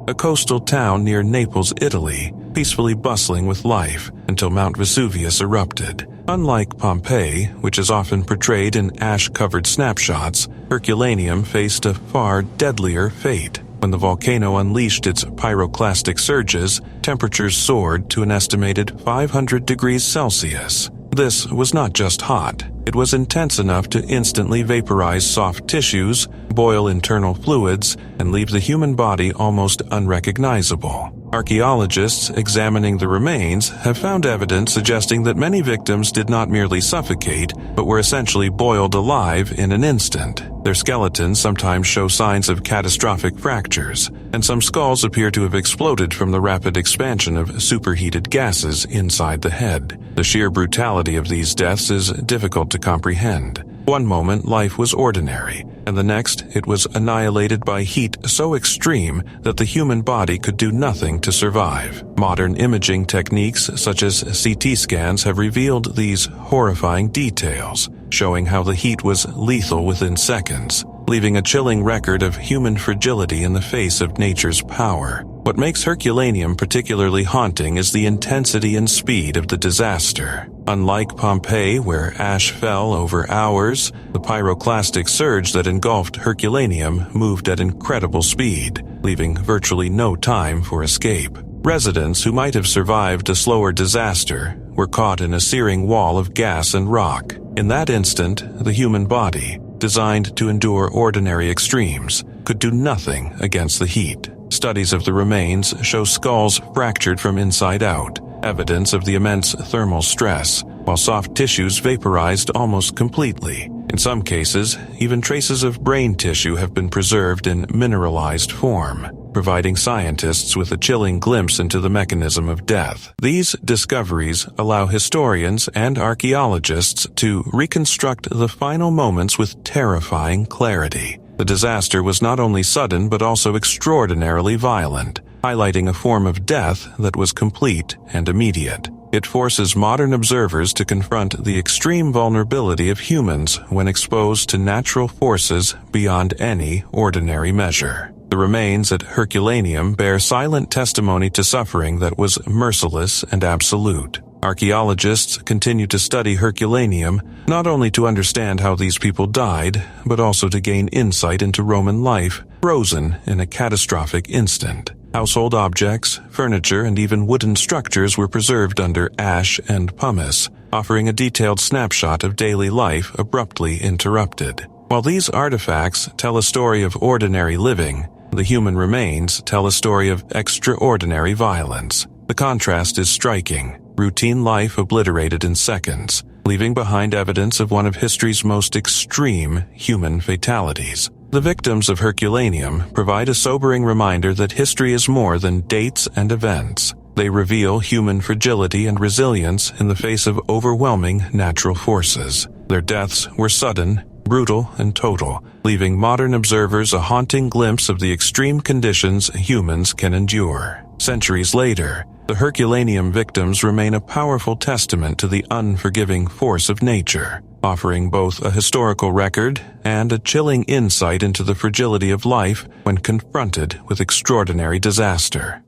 a coastal town near Naples, Italy, peacefully bustling with life until Mount Vesuvius erupted. Unlike Pompeii, which is often portrayed in ash-covered snapshots, Herculaneum faced a far deadlier fate. When the volcano unleashed its pyroclastic surges, temperatures soared to an estimated 500 degrees Celsius. This was not just hot. It was intense enough to instantly vaporize soft tissues, boil internal fluids, and leave the human body almost unrecognizable. Archaeologists examining the remains have found evidence suggesting that many victims did not merely suffocate, but were essentially boiled alive in an instant. Their skeletons sometimes show signs of catastrophic fractures, and some skulls appear to have exploded from the rapid expansion of superheated gases inside the head. The sheer brutality of these deaths is difficult to comprehend. One moment life was ordinary, and the next it was annihilated by heat so extreme that the human body could do nothing to survive. Modern imaging techniques such as CT scans have revealed these horrifying details, showing how the heat was lethal within seconds, leaving a chilling record of human fragility in the face of nature's power. What makes Herculaneum particularly haunting is the intensity and speed of the disaster. Unlike Pompeii, where ash fell over hours, the pyroclastic surge that engulfed Herculaneum moved at incredible speed, leaving virtually no time for escape. Residents who might have survived a slower disaster were caught in a searing wall of gas and rock. In that instant, the human body, designed to endure ordinary extremes, could do nothing against the heat. Studies of the remains show skulls fractured from inside out, evidence of the immense thermal stress, while soft tissues vaporized almost completely. In some cases, even traces of brain tissue have been preserved in mineralized form, providing scientists with a chilling glimpse into the mechanism of death. These discoveries allow historians and archaeologists to reconstruct the final moments with terrifying clarity. The disaster was not only sudden but also extraordinarily violent, highlighting a form of death that was complete and immediate. It forces modern observers to confront the extreme vulnerability of humans when exposed to natural forces beyond any ordinary measure. The remains at Herculaneum bear silent testimony to suffering that was merciless and absolute. Archaeologists continue to study Herculaneum not only to understand how these people died, but also to gain insight into Roman life, frozen in a catastrophic instant. Household objects, furniture, and even wooden structures were preserved under ash and pumice, offering a detailed snapshot of daily life abruptly interrupted. While these artifacts tell a story of ordinary living, the human remains tell a story of extraordinary violence. The contrast is striking. Routine life obliterated in seconds, leaving behind evidence of one of history's most extreme human fatalities. The victims of Herculaneum provide a sobering reminder that history is more than dates and events. They reveal human fragility and resilience in the face of overwhelming natural forces. Their deaths were sudden, brutal, and total, leaving modern observers a haunting glimpse of the extreme conditions humans can endure. Centuries later, the Herculaneum victims remain a powerful testament to the unforgiving force of nature, offering both a historical record and a chilling insight into the fragility of life when confronted with extraordinary disaster.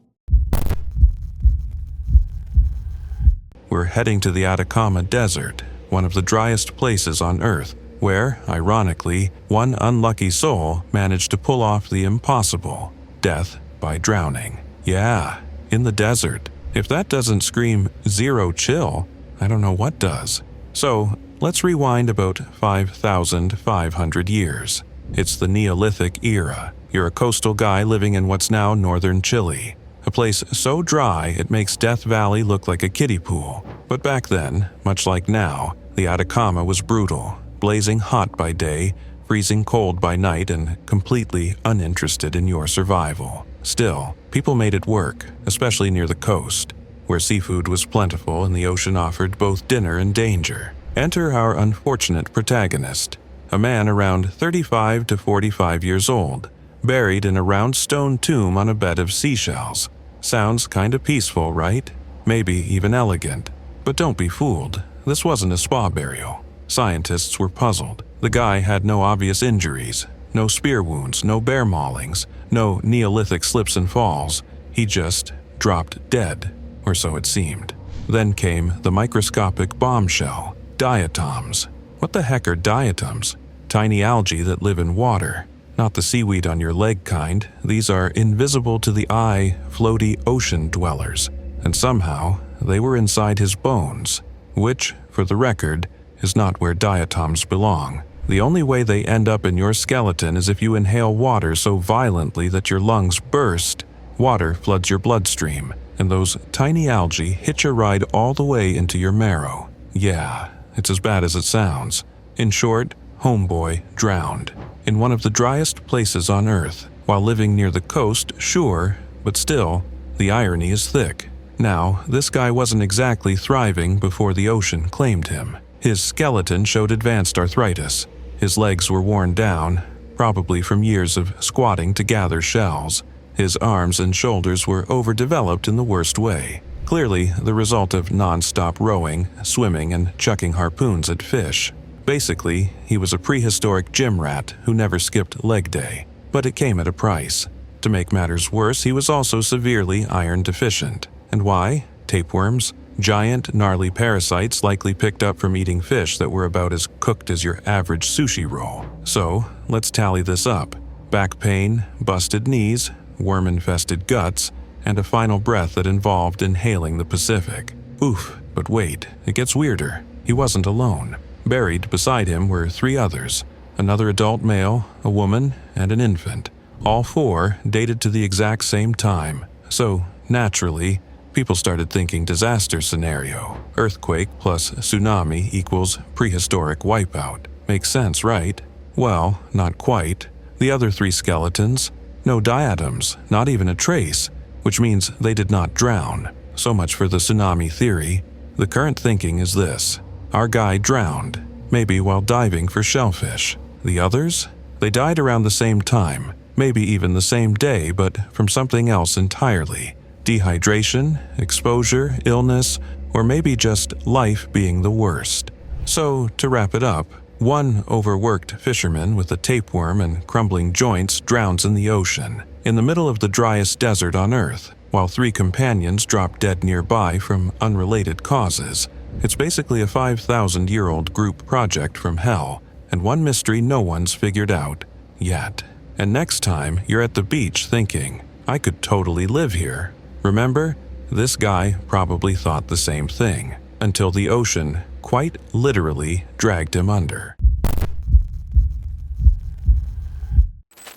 We're heading to the Atacama Desert, one of the driest places on Earth, where, ironically, one unlucky soul managed to pull off the impossible: death by drowning. Yeah, in the desert. If that doesn't scream zero chill, I don't know what does. So, let's rewind about 5,500 years. It's the Neolithic era. You're a coastal guy living in what's now northern Chile, a place so dry it makes Death Valley look like a kiddie pool. But back then, much like now, the Atacama was brutal, blazing hot by day, freezing cold by night, and completely uninterested in your survival. Still, people made it work, especially near the coast, where seafood was plentiful and the ocean offered both dinner and danger. Enter our unfortunate protagonist, a man around 35 to 45 years old, buried in a round stone tomb on a bed of seashells. Sounds kinda peaceful, right? Maybe even elegant. But don't be fooled, this wasn't a spa burial. Scientists were puzzled. The guy had no obvious injuries, no spear wounds, no bear maulings, no Neolithic slips and falls. He just dropped dead, or so it seemed. Then came the microscopic bombshell: diatoms. What the heck are diatoms? Tiny algae that live in water. Not the seaweed on your leg kind. These are invisible to the eye, floaty ocean dwellers. And somehow, they were inside his bones, which, for the record, is not where diatoms belong. The only way they end up in your skeleton is if you inhale water so violently that your lungs burst. Water floods your bloodstream, and those tiny algae hitch a ride all the way into your marrow. Yeah, it's as bad as it sounds. In short, homeboy drowned. In one of the driest places on Earth, while living near the coast, sure, but still, the irony is thick. Now, this guy wasn't exactly thriving before the ocean claimed him. His skeleton showed advanced arthritis. His legs were worn down, probably from years of squatting to gather shells. His arms and shoulders were overdeveloped in the worst way. Clearly, the result of non-stop rowing, swimming, and chucking harpoons at fish. Basically, he was a prehistoric gym rat who never skipped leg day. But it came at a price. To make matters worse, he was also severely iron deficient. And why? Tapeworms? Giant, gnarly parasites likely picked up from eating fish that were about as cooked as your average sushi roll. So, let's tally this up. Back pain, busted knees, worm-infested guts, and a final breath that involved inhaling the Pacific. Oof, but wait, it gets weirder. He wasn't alone. Buried beside him were 3 others, another adult male, a woman, and an infant. All 4 dated to the exact same time. So, naturally, people started thinking disaster scenario. Earthquake plus tsunami equals prehistoric wipeout. Makes sense, right? Well, not quite. The other 3 skeletons? No diatoms, not even a trace, which means they did not drown. So much for the tsunami theory. The current thinking is this: our guy drowned, maybe while diving for shellfish. The others? They died around the same time, maybe even the same day, but from something else entirely. Dehydration, exposure, illness, or maybe just life being the worst. So, to wrap it up, one overworked fisherman with a tapeworm and crumbling joints drowns in the ocean, in the middle of the driest desert on Earth, while 3 companions drop dead nearby from unrelated causes. It's basically a 5,000-year-old group project from hell, and one mystery no one's figured out yet. And next time you're at the beach thinking, I could totally live here, remember, this guy probably thought the same thing, until the ocean quite literally dragged him under.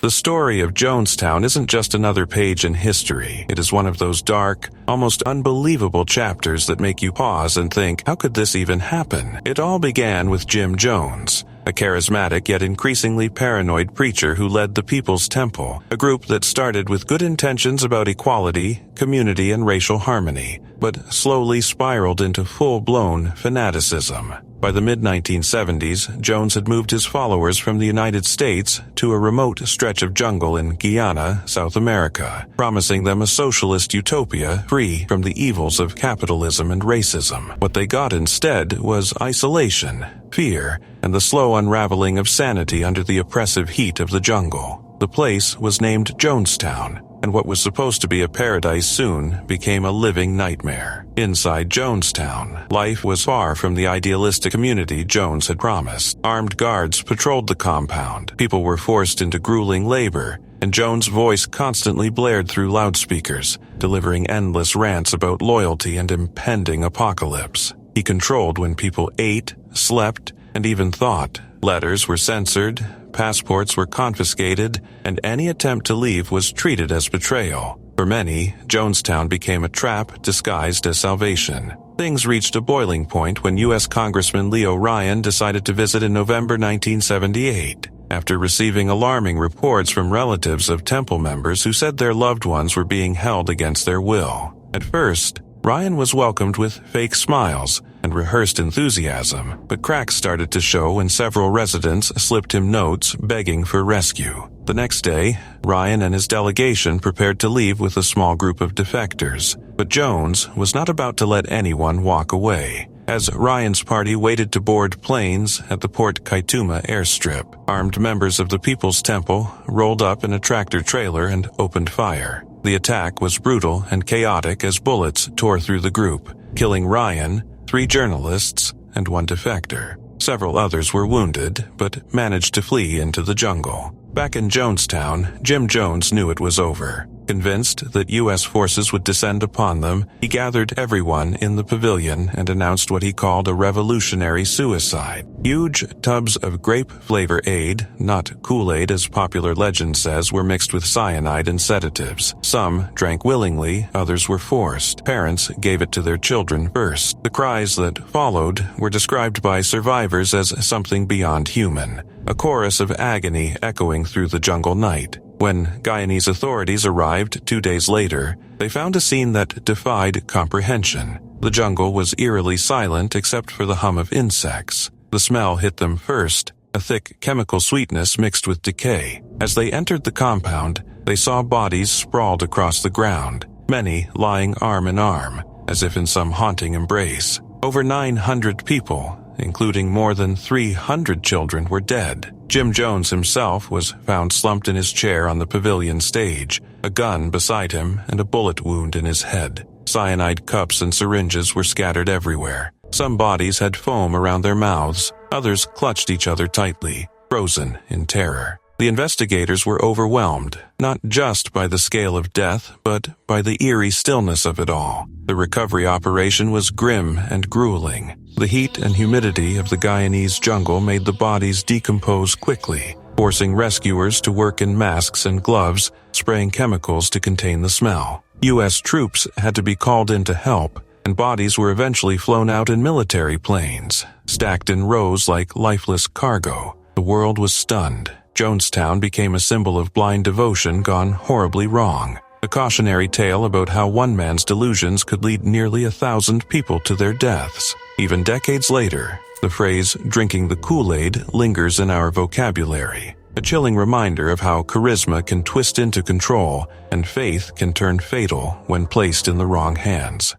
The story of Jonestown isn't just another page in history. It is one of those dark, almost unbelievable chapters that make you pause and think, how could this even happen? It all began with Jim Jones, a charismatic yet increasingly paranoid preacher who led the People's Temple, a group that started with good intentions about equality, community, and racial harmony, but slowly spiraled into full-blown fanaticism. By the mid-1970s, Jones had moved his followers from the United States to a remote stretch of jungle in Guyana, South America, promising them a socialist utopia free from the evils of capitalism and racism. What they got instead was isolation, fear, and the slow unraveling of sanity under the oppressive heat of the jungle. The place was named Jonestown, and what was supposed to be a paradise soon became a living nightmare. Inside Jonestown, life was far from the idealistic community Jones had promised. Armed guards patrolled the compound, people were forced into grueling labor, and Jones' voice constantly blared through loudspeakers, delivering endless rants about loyalty and impending apocalypse. He controlled when people ate, slept, and even thought. Letters were censored, passports were confiscated, and any attempt to leave was treated as betrayal. For many, Jonestown became a trap disguised as salvation. Things reached a boiling point when U.S. Congressman Leo Ryan decided to visit in November 1978, after receiving alarming reports from relatives of temple members who said their loved ones were being held against their will. At first, Ryan was welcomed with fake smiles and rehearsed enthusiasm, but cracks started to show when several residents slipped him notes begging for rescue. The next day, Ryan and his delegation prepared to leave with a small group of defectors, but Jones was not about to let anyone walk away. As Ryan's party waited to board planes at the Port Kaituma airstrip, armed members of the People's Temple rolled up in a tractor-trailer and opened fire. The attack was brutal and chaotic as bullets tore through the group, killing Ryan, 3 journalists, and 1 defector. Several others were wounded, but managed to flee into the jungle. Back in Jonestown, Jim Jones knew it was over. Convinced that U.S. forces would descend upon them, he gathered everyone in the pavilion and announced what he called a revolutionary suicide. Huge tubs of grape flavor aid, not Kool-Aid as popular legend says, were mixed with cyanide and sedatives. Some drank willingly, others were forced. Parents gave it to their children first. The cries that followed were described by survivors as something beyond human, a chorus of agony echoing through the jungle night. When Guyanese authorities arrived 2 days later, they found a scene that defied comprehension. The jungle was eerily silent except for the hum of insects. The smell hit them first, a thick chemical sweetness mixed with decay. As they entered the compound, they saw bodies sprawled across the ground, many lying arm in arm, as if in some haunting embrace. Over 900 people, including more than 300 children, were dead. Jim Jones himself was found slumped in his chair on the pavilion stage, a gun beside him and a bullet wound in his head. Cyanide cups and syringes were scattered everywhere. Some bodies had foam around their mouths, others clutched each other tightly, frozen in terror. The investigators were overwhelmed, not just by the scale of death, but by the eerie stillness of it all. The recovery operation was grim and grueling. The heat and humidity of the Guyanese jungle made the bodies decompose quickly, forcing rescuers to work in masks and gloves, spraying chemicals to contain the smell. U.S. troops had to be called in to help, and bodies were eventually flown out in military planes, stacked in rows like lifeless cargo. The world was stunned. Jonestown became a symbol of blind devotion gone horribly wrong. A cautionary tale about how one man's delusions could lead nearly 1,000 people to their deaths. Even decades later, the phrase "drinking the Kool-Aid" lingers in our vocabulary, a chilling reminder of how charisma can twist into control and faith can turn fatal when placed in the wrong hands.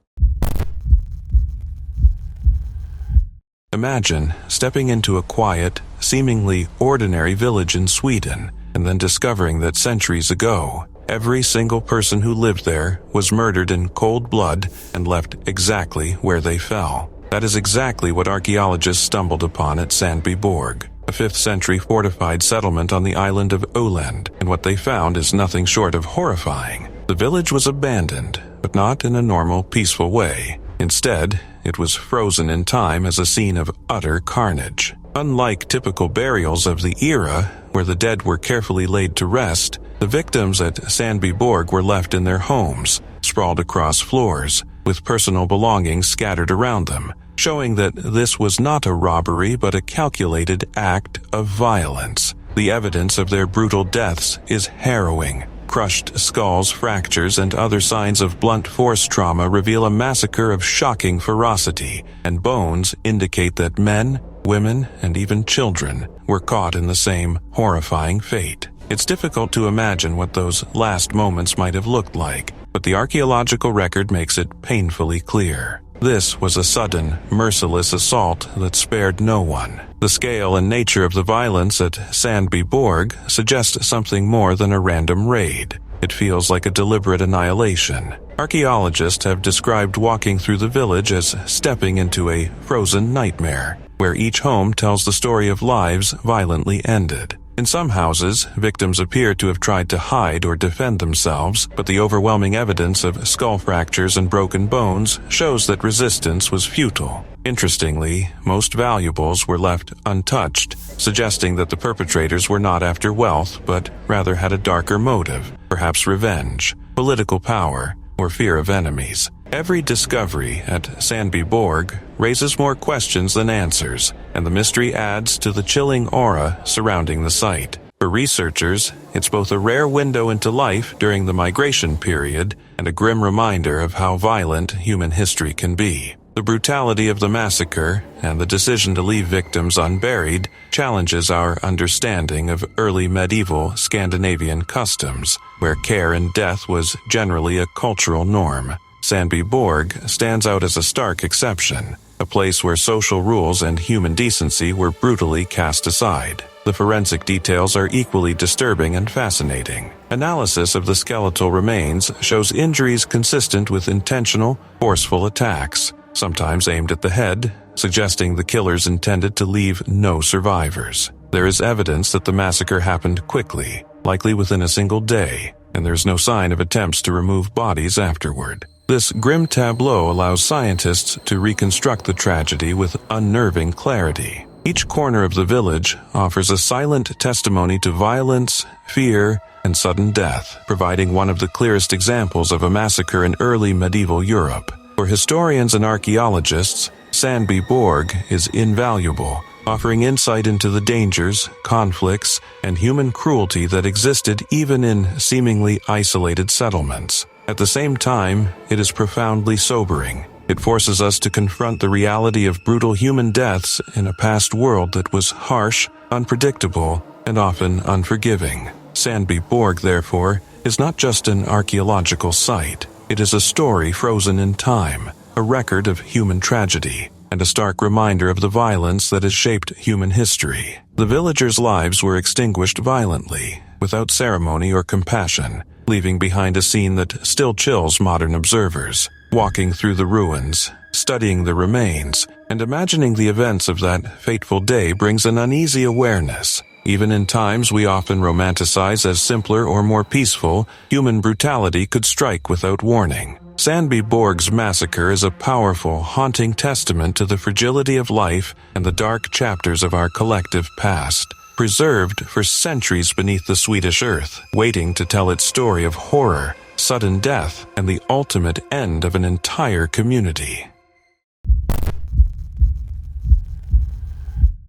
Imagine stepping into a quiet, seemingly ordinary village in Sweden, and then discovering that centuries ago, every single person who lived there was murdered in cold blood and left exactly where they fell. That is exactly what archaeologists stumbled upon at Sandbyborg, a 5th century fortified settlement on the island of Öland, and what they found is nothing short of horrifying. The village was abandoned, but not in a normal, peaceful way. Instead, it was frozen in time as a scene of utter carnage. Unlike typical burials of the era, where the dead were carefully laid to rest, the victims at Sandbyborg were left in their homes, sprawled across floors, with personal belongings scattered around them, showing that this was not a robbery but a calculated act of violence. The evidence of their brutal deaths is harrowing. Crushed skulls, fractures, and other signs of blunt force trauma reveal a massacre of shocking ferocity, and bones indicate that men, women, and even children were caught in the same horrifying fate. It's difficult to imagine what those last moments might have looked like, but the archaeological record makes it painfully clear. This was a sudden, merciless assault that spared no one. The scale and nature of the violence at Sandbyborg suggests something more than a random raid. It feels like a deliberate annihilation. Archaeologists have described walking through the village as stepping into a frozen nightmare, where each home tells the story of lives violently ended. In some houses, victims appear to have tried to hide or defend themselves, but the overwhelming evidence of skull fractures and broken bones shows that resistance was futile. Interestingly, most valuables were left untouched, suggesting that the perpetrators were not after wealth, but rather had a darker motive, perhaps revenge, political power, or fear of enemies. Every discovery at Sandbyborg raises more questions than answers, and the mystery adds to the chilling aura surrounding the site. For researchers, it's both a rare window into life during the migration period and a grim reminder of how violent human history can be. The brutality of the massacre and the decision to leave victims unburied challenges our understanding of early medieval Scandinavian customs, where care and death was generally a cultural norm. Sandbyborg stands out as a stark exception, a place where social rules and human decency were brutally cast aside. The forensic details are equally disturbing and fascinating. Analysis of the skeletal remains shows injuries consistent with intentional, forceful attacks, sometimes aimed at the head, suggesting the killers intended to leave no survivors. There is evidence that the massacre happened quickly, likely within a single day, and there's no sign of attempts to remove bodies afterward. This grim tableau allows scientists to reconstruct the tragedy with unnerving clarity. Each corner of the village offers a silent testimony to violence, fear, and sudden death, providing one of the clearest examples of a massacre in early medieval Europe. For historians and archaeologists, Sandbyborg is invaluable, offering insight into the dangers, conflicts, and human cruelty that existed even in seemingly isolated settlements. At the same time, it is profoundly sobering. It forces us to confront the reality of brutal human deaths in a past world that was harsh, unpredictable, and often unforgiving. Sandbyborg, therefore, is not just an archaeological site. It is a story frozen in time, a record of human tragedy, and a stark reminder of the violence that has shaped human history. The villagers' lives were extinguished violently, without ceremony or compassion, leaving behind a scene that still chills modern observers. Walking through the ruins, studying the remains, and imagining the events of that fateful day brings an uneasy awareness. Even in times we often romanticize as simpler or more peaceful, human brutality could strike without warning. Sandbyborg's massacre is a powerful, haunting testament to the fragility of life and the dark chapters of our collective past, preserved for centuries beneath the Swedish earth, waiting to tell its story of horror, sudden death, and the ultimate end of an entire community.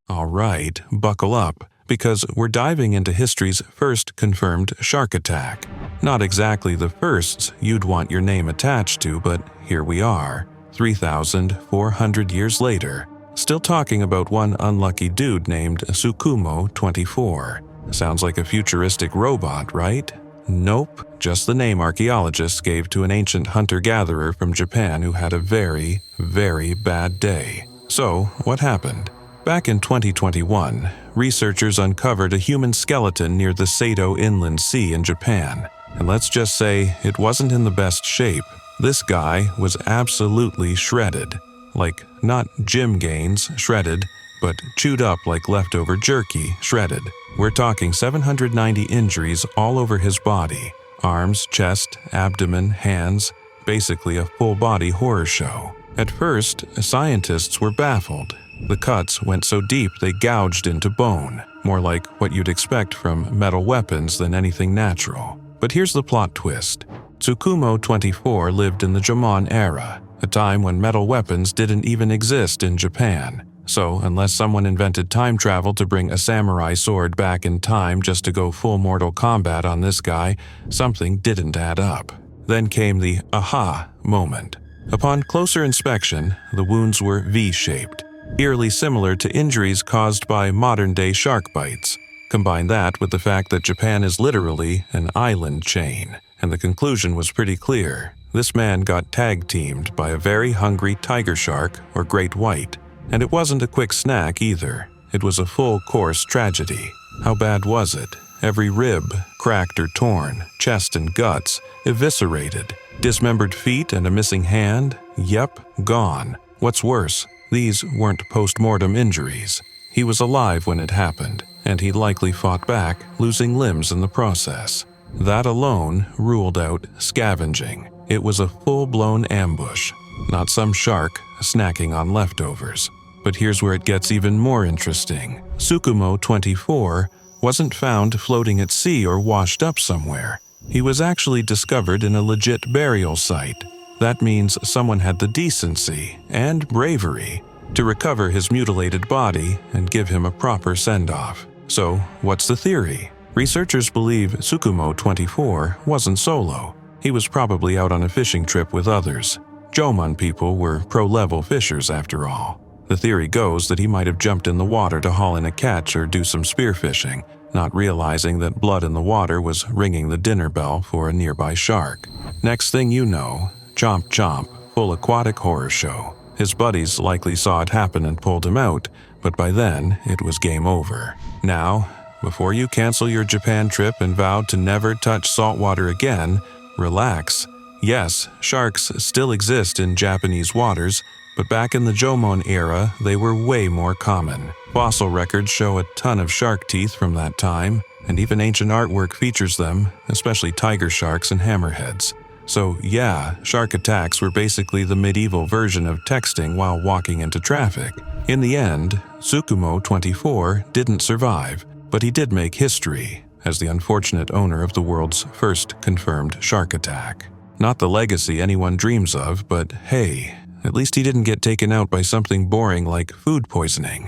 All right, buckle up, because we're diving into history's first confirmed shark attack. Not exactly the first you'd want your name attached to, but here we are, 3,400 years later, still talking about one unlucky dude named Tsukumo 24. Sounds like a futuristic robot, right? Nope, just the name archaeologists gave to an ancient hunter-gatherer from Japan who had a very, very bad day. So, what happened? Back in 2021, researchers uncovered a human skeleton near the Sato Inland Sea in Japan. And let's just say it wasn't in the best shape. This guy was absolutely shredded. Like, not Jim Gaines shredded, but chewed up like leftover jerky shredded. We're talking 790 injuries all over his body. Arms, chest, abdomen, hands. Basically a full-body horror show. At first, scientists were baffled. The cuts went so deep they gouged into bone, more like what you'd expect from metal weapons than anything natural. But here's the plot twist. Tsukumo 24 lived in the Jomon era, a time when metal weapons didn't even exist in Japan. So, unless someone invented time travel to bring a samurai sword back in time just to go full Mortal Kombat on this guy, something didn't add up. Then came the aha moment. Upon closer inspection, the wounds were V-shaped, eerily similar to injuries caused by modern-day shark bites. Combine that with the fact that Japan is literally an island chain, and the conclusion was pretty clear. This man got tag-teamed by a very hungry tiger shark or great white. And it wasn't a quick snack either. It was a full-course tragedy. How bad was it? Every rib, cracked or torn, chest and guts, eviscerated. Dismembered feet and a missing hand? Yep, gone. What's worse, these weren't post-mortem injuries. He was alive when it happened, and he likely fought back, losing limbs in the process. That alone ruled out scavenging. It was a full-blown ambush, not some shark snacking on leftovers. But here's where it gets even more interesting. Tsukumo 24 wasn't found floating at sea or washed up somewhere. He was actually discovered in a legit burial site. That means someone had the decency and bravery to recover his mutilated body and give him a proper send-off. So, what's the theory? Researchers believe Tsukumo 24 wasn't solo. He was probably out on a fishing trip with others. Jomon people were pro-level fishers after all. The theory goes that he might have jumped in the water to haul in a catch or do some spearfishing, not realizing that blood in the water was ringing the dinner bell for a nearby shark. Next thing you know, chomp chomp, full aquatic horror show. His buddies likely saw it happen and pulled him out, but by then it was game over. Now, before you cancel your Japan trip and vow to never touch salt water again, relax. Yes, sharks still exist in Japanese waters, but back in the Jomon era, they were way more common. Fossil records show a ton of shark teeth from that time, and even ancient artwork features them, especially tiger sharks and hammerheads. So yeah, shark attacks were basically the medieval version of texting while walking into traffic. In the end, Tsukumo 24 didn't survive, but he did make history as the unfortunate owner of the world's first confirmed shark attack. Not the legacy anyone dreams of, but hey, at least he didn't get taken out by something boring like food poisoning.